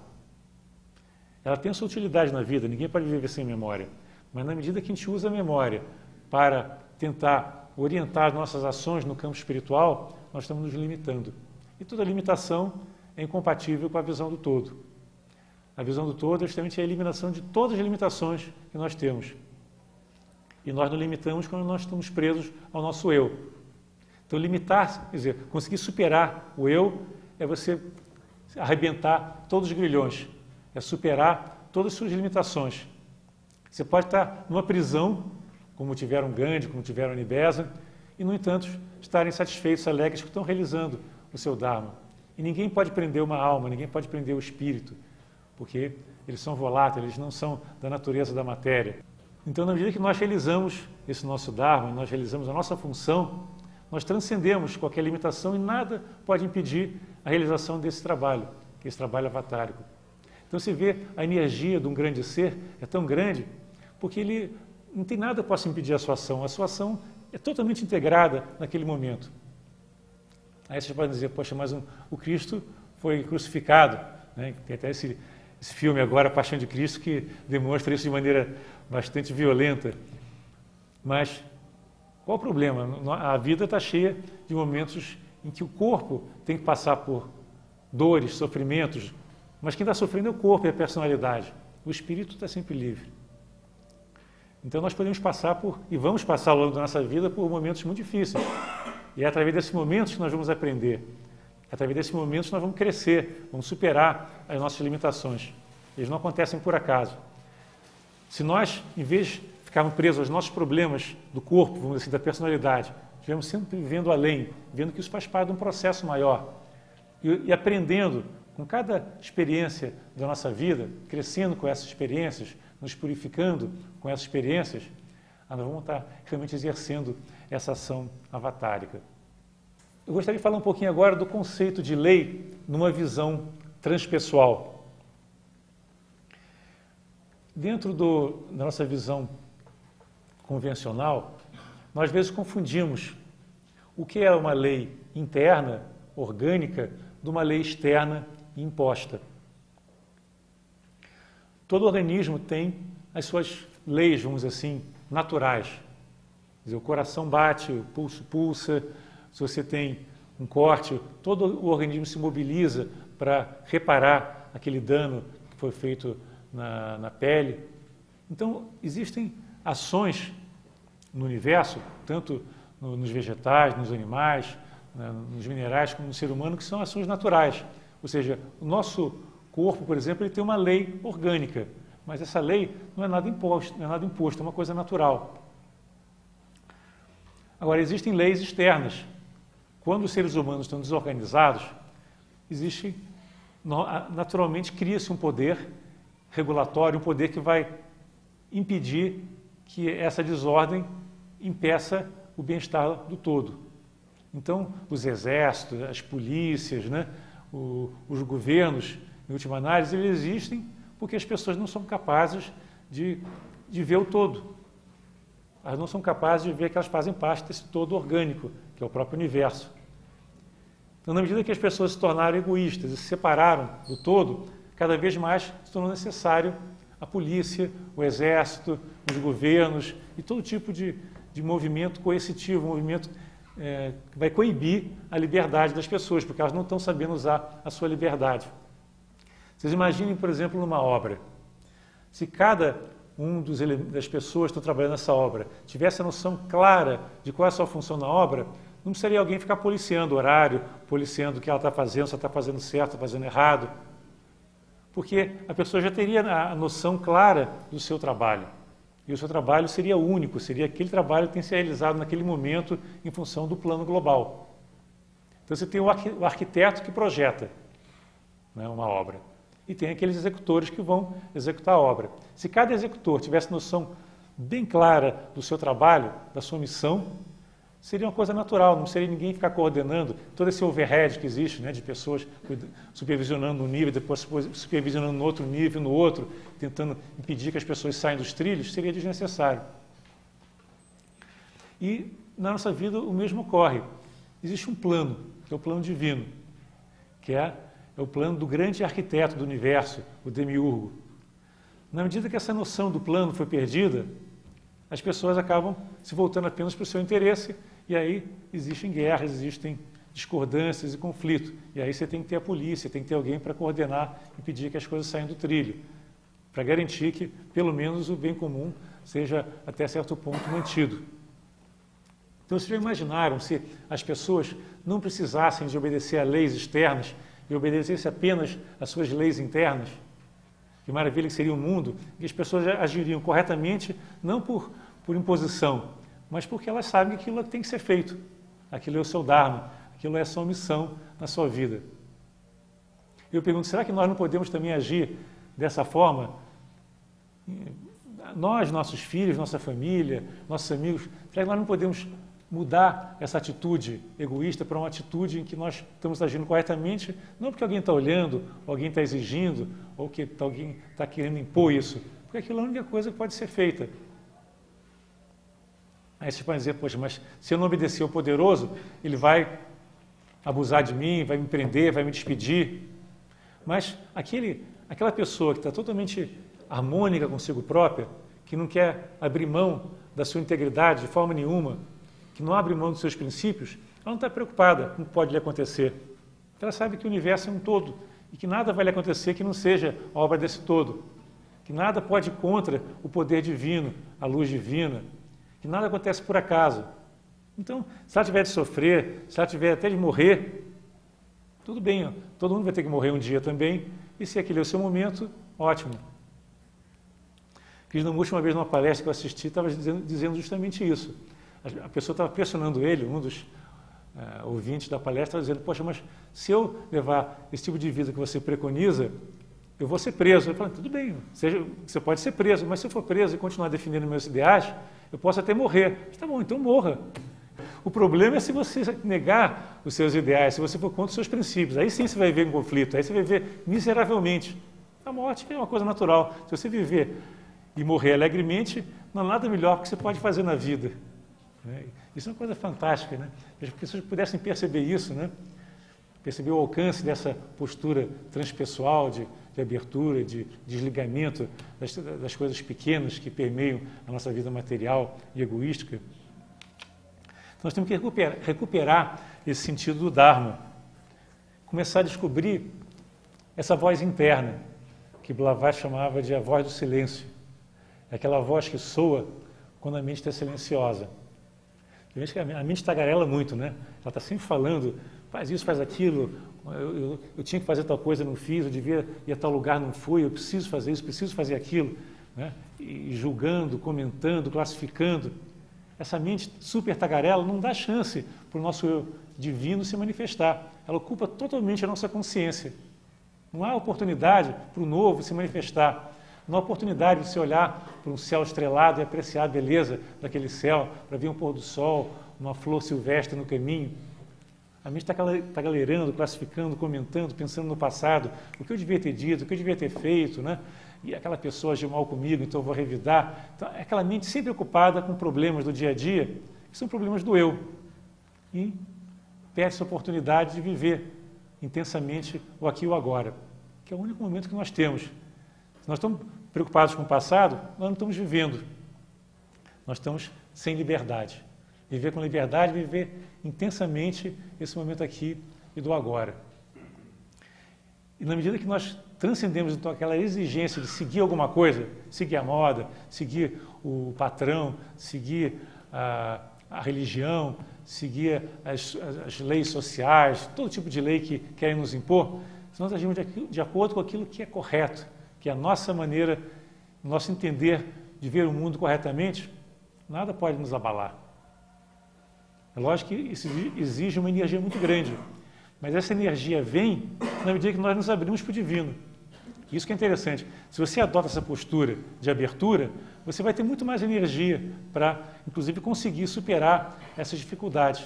Ela tem a sua utilidade na vida, ninguém pode viver sem memória. Mas na medida que a gente usa a memória para tentar orientar as nossas ações no campo espiritual, nós estamos nos limitando. E toda limitação é incompatível com a visão do todo. A visão do todo é justamente a eliminação de todas as limitações que nós temos. E nós nos limitamos quando nós estamos presos ao nosso eu. Então, limitar, quer dizer, conseguir superar o eu é você arrebentar todos os grilhões, é superar todas as suas limitações. Você pode estar numa prisão, como tiveram Gandhi, como tiveram Anibesa, e, no entanto, estarem satisfeitos, alegres que estão realizando o seu Dharma. E ninguém pode prender uma alma, ninguém pode prender o espírito, porque eles são voláteis, eles não são da natureza da matéria. Então, na medida que nós realizamos esse nosso Dharma, nós realizamos a nossa função, nós transcendemos qualquer limitação e nada pode impedir a realização desse trabalho, que é esse trabalho avatárico. Então, você vê a energia de um grande ser é tão grande porque ele não tem nada que possa impedir a sua ação é totalmente integrada naquele momento. Aí vocês podem dizer, poxa, mas o Cristo foi crucificado, né? Tem até esse filme agora, Paixão de Cristo, que demonstra isso de maneira bastante violenta. Mas qual o problema? A vida está cheia de momentos em que o corpo tem que passar por dores, sofrimentos, mas quem está sofrendo é o corpo, é a personalidade. O espírito está sempre livre. Então nós podemos passar e vamos passar ao longo da nossa vida por momentos muito difíceis. E é através desses momentos que nós vamos aprender. É através desses momentos que nós vamos crescer, vamos superar as nossas limitações. Eles não acontecem por acaso. Se nós, em vez de ficarmos presos aos nossos problemas do corpo, vamos dizer assim, da personalidade, estivermos sempre vivendo além, vendo que isso faz parte de um processo maior e aprendendo com cada experiência da nossa vida, crescendo com essas experiências, nos purificando com essas experiências, nós vamos estar realmente exercendo essa ação avatárica. Eu gostaria de falar um pouquinho agora do conceito de lei numa visão transpessoal. Dentro da nossa visão convencional, nós às vezes confundimos o que é uma lei interna, orgânica, de uma lei externa imposta. Todo organismo tem as suas leis, vamos dizer assim, naturais. Quer dizer, o coração bate, o pulso pulsa, se você tem um corte, todo o organismo se mobiliza para reparar aquele dano que foi feito na pele. Então, existem ações no universo, tanto nos vegetais, nos animais, nos minerais, como no ser humano, que são ações naturais. Ou seja, o nosso corpo, por exemplo, ele tem uma lei orgânica, mas essa lei não é nada imposto, é uma coisa natural. Agora, existem leis externas. Quando os seres humanos estão desorganizados, naturalmente cria-se um poder regulatório, um poder que vai impedir que essa desordem impeça o bem-estar do todo. Então, os exércitos, as polícias, né, os governos, em última análise, eles existem porque as pessoas não são capazes de ver o todo. Elas não são capazes de ver que elas fazem parte desse todo orgânico, que é o próprio universo. Então, na medida que as pessoas se tornaram egoístas e se separaram do todo, cada vez mais se tornou necessário a polícia, o exército, os governos e todo tipo de movimento coercitivo, movimento que vai coibir a liberdade das pessoas, porque elas não estão sabendo usar a sua liberdade. Vocês imaginem, por exemplo, numa obra. Se cada das pessoas que estão trabalhando nessa obra tivesse a noção clara de qual é a sua função na obra, não precisaria alguém ficar policiando o horário, policiando o que ela está fazendo, se ela está fazendo certo, está fazendo errado. Porque a pessoa já teria a noção clara do seu trabalho. E o seu trabalho seria único, seria aquele trabalho que tem que ser realizado naquele momento em função do plano global. Então você tem o arquiteto que projeta, né, uma obra. E tem aqueles executores que vão executar a obra. Se cada executor tivesse noção bem clara do seu trabalho, da sua missão, seria uma coisa natural, não seria ninguém ficar coordenando todo esse overhead que existe, né, de pessoas supervisionando um nível, depois supervisionando no outro nível, no outro, tentando impedir que as pessoas saiam dos trilhos, seria desnecessário. E na nossa vida o mesmo ocorre. Existe um plano, que é o plano divino, que é o plano do grande arquiteto do universo, o demiurgo. Na medida que essa noção do plano foi perdida, as pessoas acabam se voltando apenas para o seu interesse, e aí existem guerras, existem discordâncias e conflitos. E aí você tem que ter a polícia, tem que ter alguém para coordenar e impedir que as coisas saiam do trilho, para garantir que, pelo menos, o bem comum seja, até certo ponto, mantido. Então, vocês já imaginaram se as pessoas não precisassem de obedecer a leis externas e obedecessem apenas às suas leis internas? Que maravilha que seria um mundo em que as pessoas agiriam corretamente, não por imposição, mas porque elas sabem que aquilo tem que ser feito. Aquilo é o seu dharma, aquilo é a sua missão na sua vida. Eu pergunto, será que nós não podemos também agir dessa forma? Nós, nossos filhos, nossa família, nossos amigos, será que nós não podemos mudar essa atitude egoísta para uma atitude em que nós estamos agindo corretamente, não porque alguém está olhando, alguém está exigindo, ou que alguém está querendo impor isso, porque aquilo é a única coisa que pode ser feita. Aí você pode dizer, poxa, mas se eu não obedecer ao poderoso, ele vai abusar de mim, vai me prender, vai me despedir. Mas aquela pessoa que está totalmente harmônica consigo própria, que não quer abrir mão da sua integridade de forma nenhuma, que não abre mão dos seus princípios, ela não está preocupada com o que pode lhe acontecer. Ela sabe que o universo é um todo e que nada vai lhe acontecer que não seja obra desse todo, que nada pode ir contra o poder divino, a luz divina, que nada acontece por acaso. Então, se ela tiver de sofrer, se ela tiver até de morrer, tudo bem, ó, todo mundo vai ter que morrer um dia também, e se aquele é o seu momento, ótimo. Krishnamurti, uma vez numa palestra que eu assisti, estava dizendo justamente isso. A pessoa estava pressionando ele, um dos ouvintes da palestra, estava dizendo, poxa, mas se eu levar esse tipo de vida que você preconiza, eu vou ser preso. Eu falei, tudo bem, você pode ser preso, mas se eu for preso e continuar defendendo meus ideais, eu posso até morrer. Tá bom, então morra. O problema é se você negar os seus ideais, se você for contra os seus princípios. Aí sim você vai viver em conflito, aí você vai viver miseravelmente. A morte é uma coisa natural. Se você viver e morrer alegremente, não há nada melhor que você pode fazer na vida. Isso é uma coisa fantástica, né? Se as pessoas pudessem perceber isso, né? Perceber o alcance dessa postura transpessoal de abertura, de desligamento das coisas pequenas que permeiam a nossa vida material e egoística. Então, nós temos que recuperar esse sentido do Dharma, começar a descobrir essa voz interna, que Blavatsky chamava de a voz do silêncio. É aquela voz que soa quando a mente está silenciosa. A mente tagarela muito, né? Ela está sempre falando, faz isso, faz aquilo, eu tinha que fazer tal coisa, não fiz, eu devia ir a tal lugar, não fui, eu preciso fazer isso, preciso fazer aquilo, né? E julgando, comentando, classificando. Essa mente super tagarela não dá chance para o nosso eu divino se manifestar. Ela ocupa totalmente a nossa consciência. Não há oportunidade para o novo se manifestar. Não há oportunidade de você olhar para um céu estrelado e apreciar a beleza daquele céu, para ver um pôr do sol, uma flor silvestre no caminho. A mente está galerando, classificando, comentando, pensando no passado, o que eu devia ter dito, o que eu devia ter feito, né? E aquela pessoa agiu mal comigo, então eu vou revidar. Então, é aquela mente sempre ocupada com problemas do dia a dia, que são problemas do eu. E perde essa oportunidade de viver intensamente o aqui e o agora, que é o único momento que nós temos. Se nós estamos preocupados com o passado, nós não estamos vivendo. Nós estamos sem liberdade. Viver com liberdade, viver intensamente esse momento aqui e do agora. E na medida que nós transcendemos então aquela exigência de seguir alguma coisa, seguir a moda, seguir o patrão, seguir a religião, seguir as leis sociais, todo tipo de lei que querem nos impor, se nós agimos de acordo com aquilo que é correto, que é a nossa maneira, o nosso entender de ver o mundo corretamente, nada pode nos abalar. É lógico que isso exige uma energia muito grande, mas essa energia vem na medida que nós nos abrimos para o divino. Isso que é interessante. Se você adota essa postura de abertura, você vai ter muito mais energia para, inclusive, conseguir superar essas dificuldades.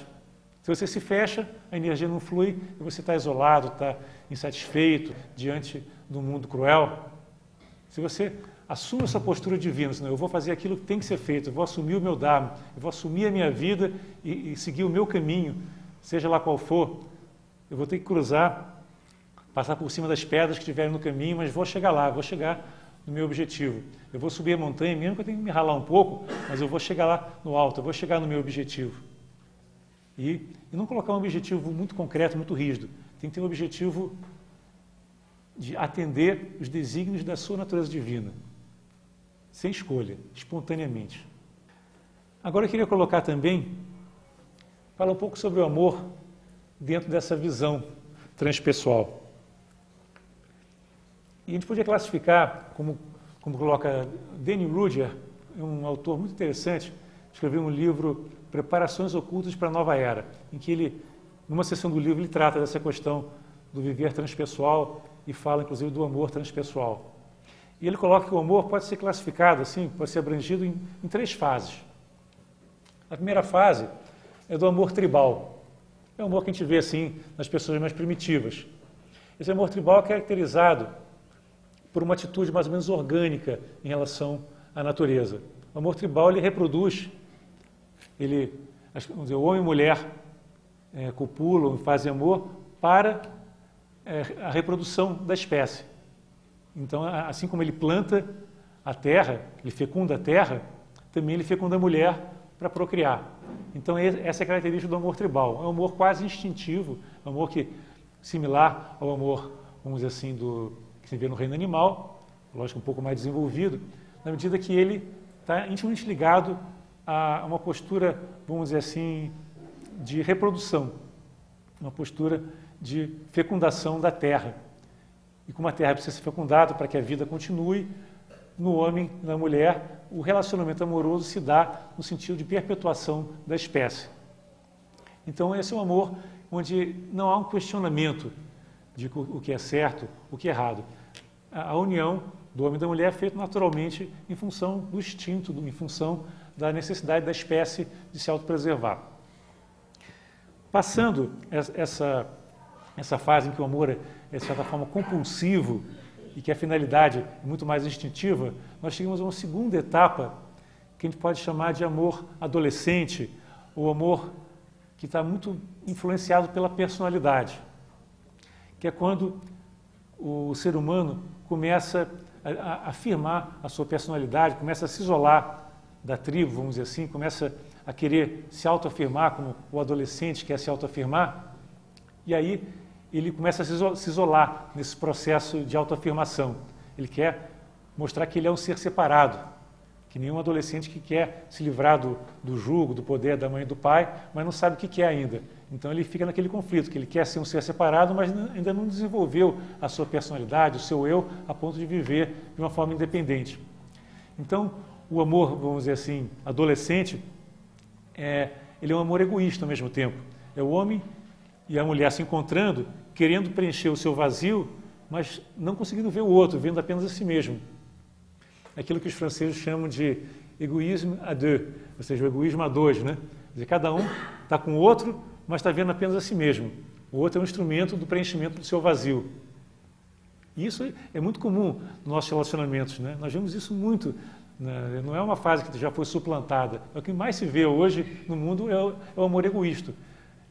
Se você se fecha, a energia não flui e você está isolado, está insatisfeito diante do mundo cruel. Se você assume essa postura divina, senão eu vou fazer aquilo que tem que ser feito, eu vou assumir o meu Dharma, eu vou assumir a minha vida e seguir o meu caminho, seja lá qual for, eu vou ter que cruzar, passar por cima das pedras que estiverem no caminho, mas vou chegar lá, vou chegar no meu objetivo. Eu vou subir a montanha, mesmo que eu tenha que me ralar um pouco, mas eu vou chegar lá no alto, eu vou chegar no meu objetivo. E não colocar um objetivo muito concreto, muito rígido. Tem que ter um objetivo de atender os desígnios da sua natureza divina, sem escolha, espontaneamente. Agora eu queria colocar também, falar um pouco sobre o amor dentro dessa visão transpessoal. E a gente podia classificar, como coloca Danny Rudhyar, um autor muito interessante, escreveu um livro, Preparações Ocultas para a Nova Era, em que ele, numa seção do livro, ele trata dessa questão do viver transpessoal e fala, inclusive, do amor transpessoal. E ele coloca que o amor pode ser classificado, assim, pode ser abrangido em 3 fases. A primeira fase é do amor tribal. É o amor que a gente vê, assim, nas pessoas mais primitivas. Esse amor tribal é caracterizado por uma atitude mais ou menos orgânica em relação à natureza. O amor tribal, ele reproduz, vamos dizer, o homem e mulher copulam e fazem amor para a reprodução da espécie. Então, assim como ele planta a terra, ele fecunda a terra, também ele fecunda a mulher para procriar. Então, essa é a característica do amor tribal. É um amor quase instintivo, é um amor similar ao amor, vamos dizer assim, que se vê no reino animal, lógico, um pouco mais desenvolvido, na medida que ele está intimamente ligado a uma postura, vamos dizer assim, de reprodução, uma postura de fecundação da terra. E como a terra precisa ser fecundada para que a vida continue, no homem e na mulher, o relacionamento amoroso se dá no sentido de perpetuação da espécie. Então, esse é um amor onde não há um questionamento de o que é certo, o que é errado. A união do homem e da mulher é feita naturalmente em função do instinto, em função da necessidade da espécie de se autopreservar. Passando essa fase em que o amor é, de certa forma, compulsivo e que a finalidade é muito mais instintiva, nós chegamos a uma segunda etapa que a gente pode chamar de amor adolescente, ou amor que está muito influenciado pela personalidade, que é quando o ser humano começa a afirmar a sua personalidade, começa a se isolar da tribo, vamos dizer assim, começa a querer se autoafirmar, como o adolescente quer se autoafirmar, e aí ele começa a se isolar nesse processo de autoafirmação. Ele quer mostrar que ele é um ser separado, que nenhum adolescente que quer se livrar do jugo, do poder da mãe e do pai, mas não sabe o que quer ainda. Então ele fica naquele conflito, que ele quer ser um ser separado, mas ainda não desenvolveu a sua personalidade, o seu eu, a ponto de viver de uma forma independente. Então, o amor, vamos dizer assim, adolescente, ele é um amor egoísta ao mesmo tempo. É o homem e a mulher se encontrando, querendo preencher o seu vazio, mas não conseguindo ver o outro, vendo apenas a si mesmo. Aquilo que os franceses chamam de egoísme à deux, ou seja, o egoísmo a dois, né? Quer dizer, cada um está com o outro, mas está vendo apenas a si mesmo. O outro é um instrumento do preenchimento do seu vazio. E isso é muito comum nos nossos relacionamentos, né? Nós vemos isso muito, né? Não é uma fase que já foi suplantada. É o que mais se vê hoje no mundo é o amor egoísta.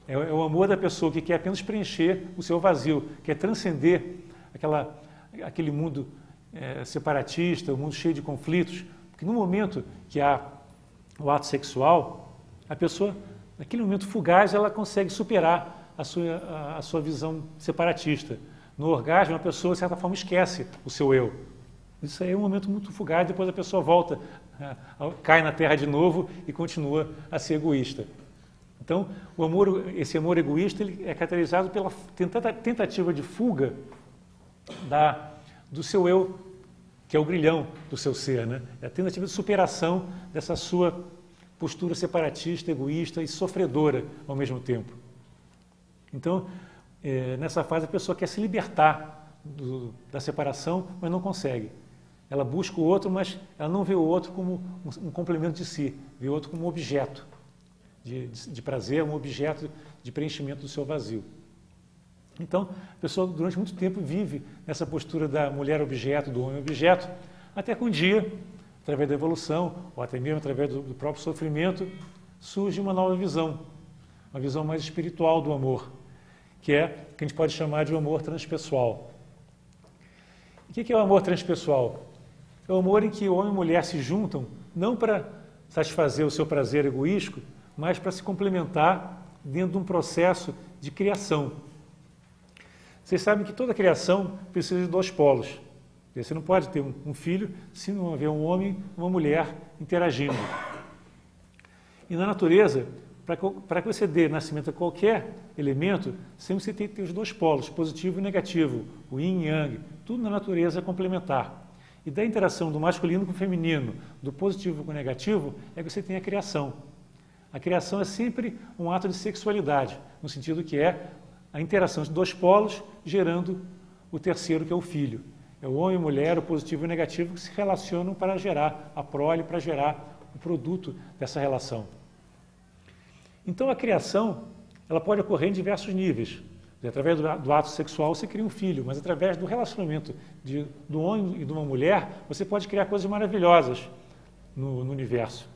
É o amor da pessoa que quer apenas preencher o seu vazio, quer transcender aquele mundo separatista, um mundo cheio de conflitos. Porque no momento que há o ato sexual, a pessoa, naquele momento fugaz, ela consegue superar a sua visão separatista. No orgasmo, a pessoa, de certa forma, esquece o seu eu. Isso aí é um momento muito fugaz, depois a pessoa volta, cai na terra de novo e continua a ser egoísta. Então, esse amor egoísta ele é caracterizado pela tentativa de fuga do seu eu, que é o grilhão do seu ser, né? É a tentativa de superação dessa sua postura separatista, egoísta e sofredora ao mesmo tempo. Então, nessa fase a pessoa quer se libertar da separação, mas não consegue. Ela busca o outro, mas ela não vê o outro como um complemento de si, vê o outro como um objeto de prazer, um objeto de preenchimento do seu vazio. Então, a pessoa durante muito tempo vive nessa postura da mulher objeto, do homem objeto, até que um dia, através da evolução, ou até mesmo através do próprio sofrimento, surge uma nova visão, uma visão mais espiritual do amor, que a gente pode chamar de um amor transpessoal. O que é o amor transpessoal? É o amor em que homem e mulher se juntam, não para satisfazer o seu prazer egoístico, mas para se complementar dentro de um processo de criação. Vocês sabem que toda criação precisa de dois polos. Você não pode ter um filho se não houver um homem e uma mulher interagindo. E na natureza, para que você dê nascimento a qualquer elemento, sempre você tem que ter os dois polos, positivo e negativo, o yin e yang, tudo na natureza é complementar. E da interação do masculino com o feminino, do positivo com o negativo, é que você tem a criação. A criação é sempre um ato de sexualidade, no sentido que é a interação de dois polos gerando o terceiro, que é o filho. É o homem e a mulher, o positivo e o negativo, que se relacionam para gerar a prole, para gerar o produto dessa relação. Então, a criação ela pode ocorrer em diversos níveis. Através do ato sexual, você cria um filho, mas através do relacionamento do homem e de uma mulher, você pode criar coisas maravilhosas no universo.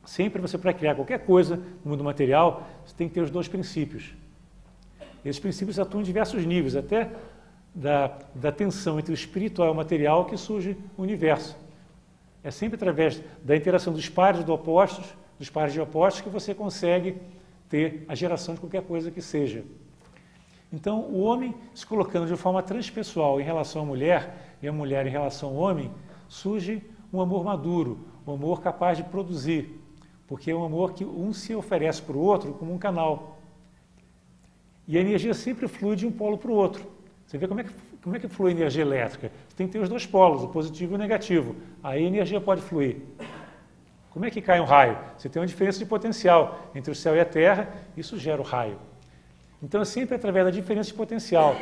Sempre para criar qualquer coisa no mundo material, você tem que ter os dois princípios. Esses princípios atuam em diversos níveis, até da tensão entre o espiritual e o material que surge o universo. É sempre através da interação dos pares de opostos, que você consegue ter a geração de qualquer coisa que seja. Então, o homem se colocando de forma transpessoal em relação à mulher e a mulher em relação ao homem, surge um amor maduro, um amor capaz de produzir, porque é um amor que um se oferece para o outro como um canal. E a energia sempre flui de um polo para o outro. Você vê como é que flui a energia elétrica? Você tem que ter os dois polos, o positivo e o negativo. Aí a energia pode fluir. Como é que cai um raio? Você tem uma diferença de potencial entre o céu e a terra, isso gera o raio. Então é sempre através da diferença de potencial,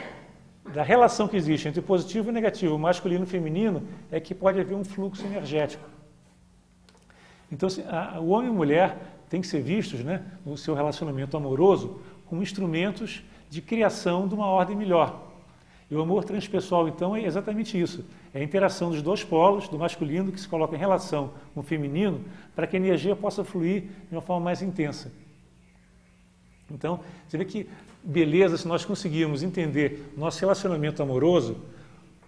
da relação que existe entre o positivo e o negativo, o masculino e o feminino, é que pode haver um fluxo energético. Então o homem e a mulher têm que ser vistos, né, no seu relacionamento amoroso como instrumentos de criação de uma ordem melhor. E o amor transpessoal, então, é exatamente isso. É a interação dos dois polos, do masculino que se coloca em relação com o feminino, para que a energia possa fluir de uma forma mais intensa. Então, você vê que beleza se nós conseguirmos entender nosso relacionamento amoroso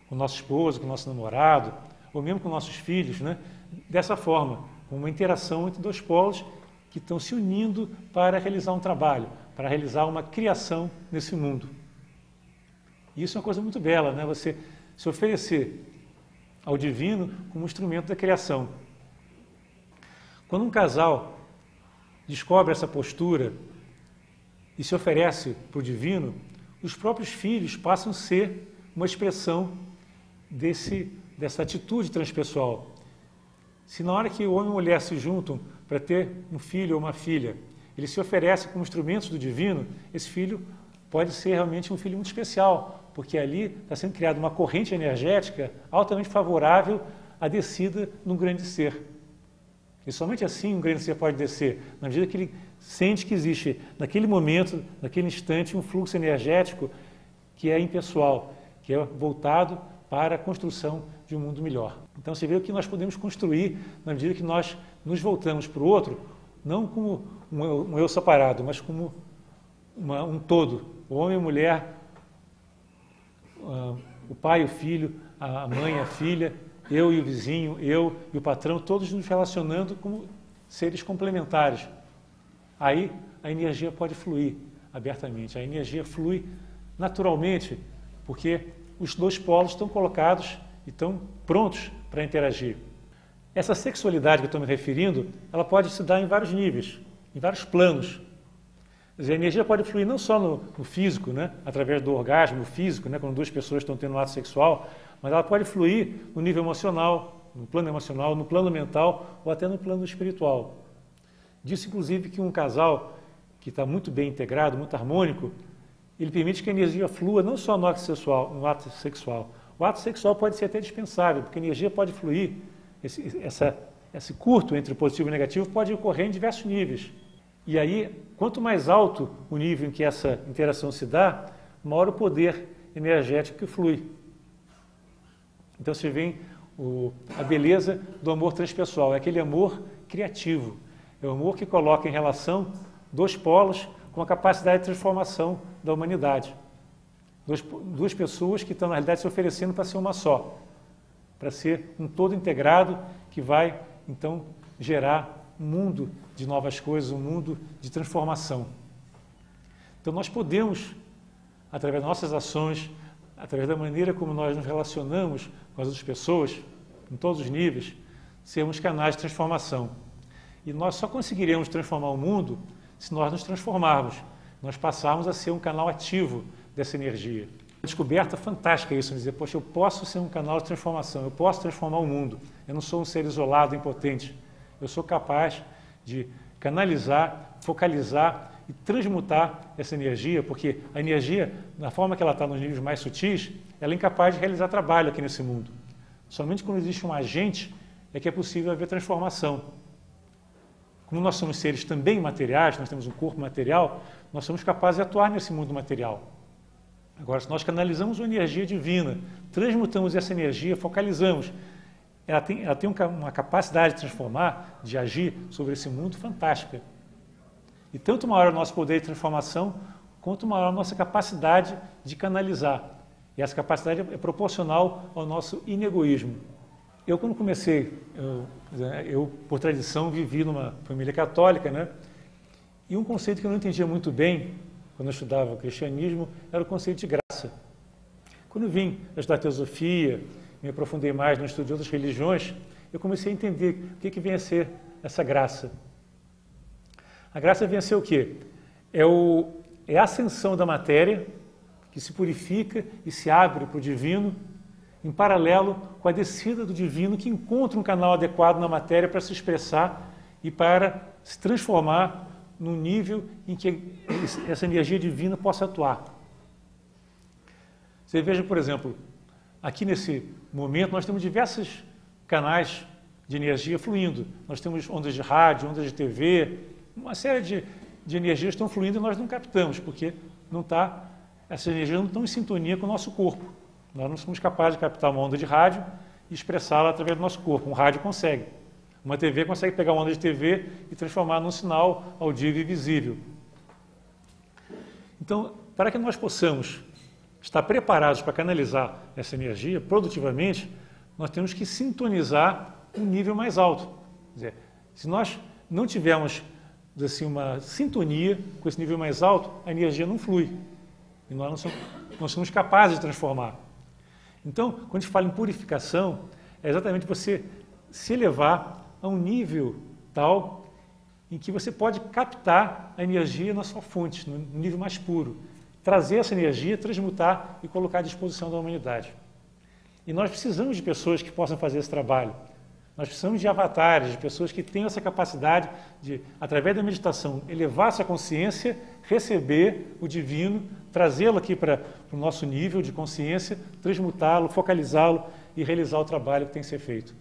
com o nosso esposo, com o nosso namorado, ou mesmo com nossos filhos, né? Dessa forma, com uma interação entre dois polos que estão se unindo para realizar um trabalho, para realizar uma criação nesse mundo. E isso é uma coisa muito bela, né? Você se oferecer ao divino como instrumento da criação. Quando um casal descobre essa postura e se oferece para o divino, os próprios filhos passam a ser uma expressão dessa atitude transpessoal. Se na hora que o homem e a mulher se juntam para ter um filho ou uma filha, eles se oferecem como instrumentos do divino, esse filho pode ser realmente um filho muito especial, porque ali está sendo criada uma corrente energética altamente favorável à descida de um grande ser. E somente assim um grande ser pode descer, na medida que ele sente que existe, naquele momento, naquele instante, um fluxo energético que é impessoal, que é voltado para a construção de um mundo melhor. Então você vê o que nós podemos construir na medida que nós nos voltamos para o outro, não como um eu separado, mas como um todo, o homem e a mulher, o pai e o filho, a mãe e a filha, eu e o vizinho, eu e o patrão, todos nos relacionando como seres complementares. Aí a energia pode fluir abertamente, a energia flui naturalmente, porque os dois polos estão colocados e estão prontos para interagir. Essa sexualidade que eu estou me referindo, ela pode se dar em vários níveis, em vários planos. Quer dizer, a energia pode fluir não só no físico, né, através do orgasmo físico, né, quando duas pessoas estão tendo um ato sexual, mas ela pode fluir no nível emocional, no plano mental ou até no plano espiritual. Diz, inclusive, que um casal que está muito bem integrado, muito harmônico, ele permite que a energia flua não só no ato sexual. O ato sexual pode ser até dispensável, porque a energia pode fluir, esse curto entre o positivo e o negativo pode ocorrer em diversos níveis. E aí, quanto mais alto o nível em que essa interação se dá, maior o poder energético que flui. Então você vê a beleza do amor transpessoal, é aquele amor criativo, é o amor que coloca em relação dois polos com a capacidade de transformação da humanidade. Duas pessoas que estão, na realidade, se oferecendo para ser uma só, para ser um todo integrado que vai, então, gerar um mundo de novas coisas, um mundo de transformação. Então nós podemos, através das nossas ações, através da maneira como nós nos relacionamos com as outras pessoas, em todos os níveis, sermos canais de transformação. E nós só conseguiremos transformar o mundo se nós nos transformarmos, nós passarmos a ser um canal ativo dessa energia. Uma descoberta fantástica isso, dizer, poxa, eu posso ser um canal de transformação, eu posso transformar o mundo, eu não sou um ser isolado, impotente, eu sou capaz de canalizar, focalizar e transmutar essa energia, porque a energia, na forma que ela está nos níveis mais sutis, ela é incapaz de realizar trabalho aqui nesse mundo. Somente quando existe um agente é que é possível haver transformação. Como nós somos seres também materiais, nós temos um corpo material, nós somos capazes de atuar nesse mundo material. Agora, se nós canalizamos uma energia divina, transmutamos essa energia, focalizamos, ela tem uma capacidade de transformar, de agir sobre esse mundo fantástica. E tanto maior é o nosso poder de transformação, quanto maior a nossa capacidade de canalizar. E essa capacidade é proporcional ao nosso inegoísmo. Eu, quando comecei, eu por tradição, vivi numa família católica, né? E um conceito que eu não entendia muito bem, quando eu estudava o cristianismo, era o conceito de graça. Quando eu vim estudar teosofia, me aprofundei mais no estudo de outras religiões, eu comecei a entender o que vem a ser essa graça. A graça vem a ser o quê? É a ascensão da matéria, que se purifica e se abre para o divino, em paralelo com a descida do divino, que encontra um canal adequado na matéria para se expressar e para se transformar num nível em que essa energia divina possa atuar. Você veja, por exemplo, aqui nesse momento nós temos diversos canais de energia fluindo. Nós temos ondas de rádio, ondas de TV, uma série de energias estão fluindo e nós não captamos, porque essas energias não estão em sintonia com o nosso corpo. Nós não somos capazes de captar uma onda de rádio e expressá-la através do nosso corpo. Um rádio consegue. Uma TV consegue pegar uma onda de TV e transformar num sinal audível e visível. Então, para que nós possamos estar preparados para canalizar essa energia produtivamente, nós temos que sintonizar um nível mais alto. Quer dizer, se nós não tivermos assim, uma sintonia com esse nível mais alto, a energia não flui. E nós não somos capazes de transformar. Então, quando a gente fala em purificação, é exatamente você se elevar a um nível tal em que você pode captar a energia na sua fonte, no nível mais puro. Trazer essa energia, transmutar e colocar à disposição da humanidade. E nós precisamos de pessoas que possam fazer esse trabalho. Nós precisamos de avatares, de pessoas que tenham essa capacidade de, através da meditação, elevar essa consciência, receber o divino, trazê-lo aqui para o nosso nível de consciência, transmutá-lo, focalizá-lo e realizar o trabalho que tem que ser feito.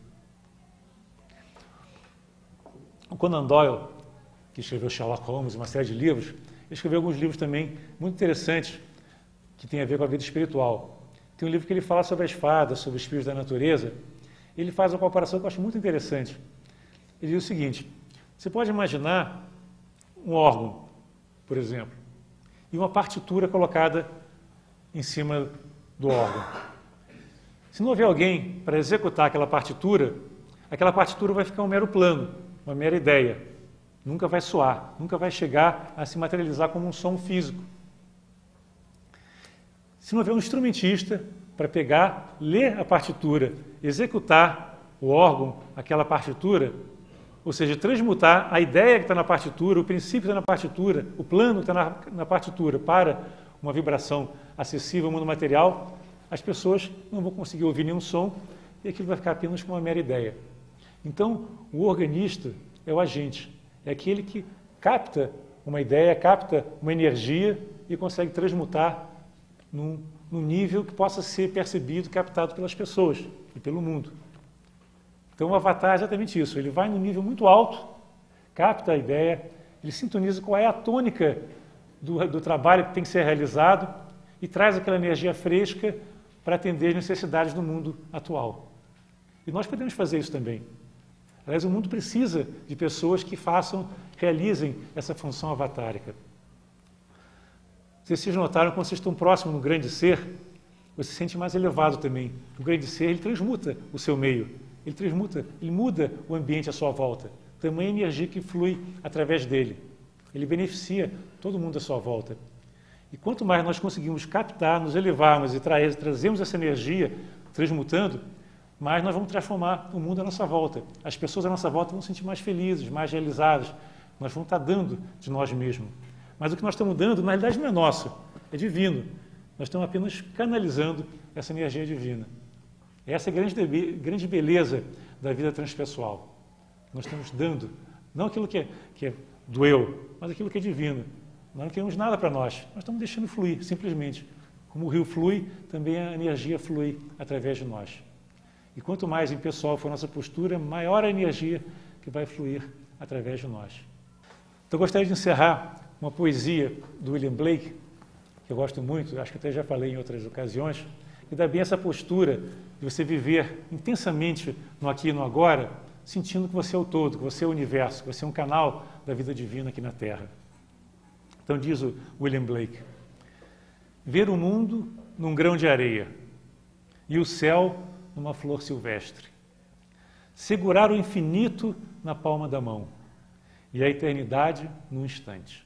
O Conan Doyle, que escreveu Sherlock Holmes e uma série de livros, ele escreveu alguns livros também muito interessantes que têm a ver com a vida espiritual. Tem um livro que ele fala sobre as fadas, sobre os espíritos da natureza. Ele faz uma comparação que eu acho muito interessante. Ele diz o seguinte: você pode imaginar um órgão, por exemplo, e uma partitura colocada em cima do órgão. Se não houver alguém para executar aquela partitura vai ficar um mero plano, uma mera ideia. Nunca vai soar, nunca vai chegar a se materializar como um som físico. Se não houver um instrumentista para pegar, ler a partitura, executar o órgão, aquela partitura, ou seja, transmutar a ideia que está na partitura, o princípio que está na partitura, o plano que está na partitura para uma vibração acessível ao mundo material, as pessoas não vão conseguir ouvir nenhum som e aquilo vai ficar apenas com uma mera ideia. Então, o organista é o agente, é aquele que capta uma ideia, capta uma energia e consegue transmutar num nível que possa ser percebido, captado pelas pessoas e pelo mundo. Então o avatar é exatamente isso, ele vai num nível muito alto, capta a ideia, ele sintoniza qual é a tônica do trabalho que tem que ser realizado e traz aquela energia fresca para atender as necessidades do mundo atual. E nós podemos fazer isso também. Aliás, o mundo precisa de pessoas que realizem essa função avatárica. Vocês notaram que quando vocês estão próximos do grande ser, você se sente mais elevado também. O grande ser, ele transmuta o seu meio. Ele muda o ambiente à sua volta. Tamanha energia que flui através dele. Ele beneficia todo mundo à sua volta. E quanto mais nós conseguimos captar, nos elevarmos e trazermos essa energia transmutando, mais nós vamos transformar o mundo à nossa volta. As pessoas à nossa volta vão se sentir mais felizes, mais realizadas. Nós vamos estar dando de nós mesmos. Mas o que nós estamos dando, na realidade, não é nosso, é divino. Nós estamos apenas canalizando essa energia divina. Essa é a grande beleza da vida transpessoal. Nós estamos dando, não aquilo que é do eu, mas aquilo que é divino. Nós não queremos nada para nós estamos deixando fluir, simplesmente. Como o rio flui, também a energia flui através de nós. E quanto mais impessoal for a nossa postura, maior a energia que vai fluir através de nós. Então, eu gostaria de encerrar uma poesia do William Blake, que eu gosto muito, acho que até já falei em outras ocasiões, que dá bem essa postura de você viver intensamente no aqui e no agora, sentindo que você é o todo, que você é o universo, que você é um canal da vida divina aqui na Terra. Então diz o William Blake: ver o mundo num grão de areia e o céu numa flor silvestre, segurar o infinito na palma da mão e a eternidade num instante.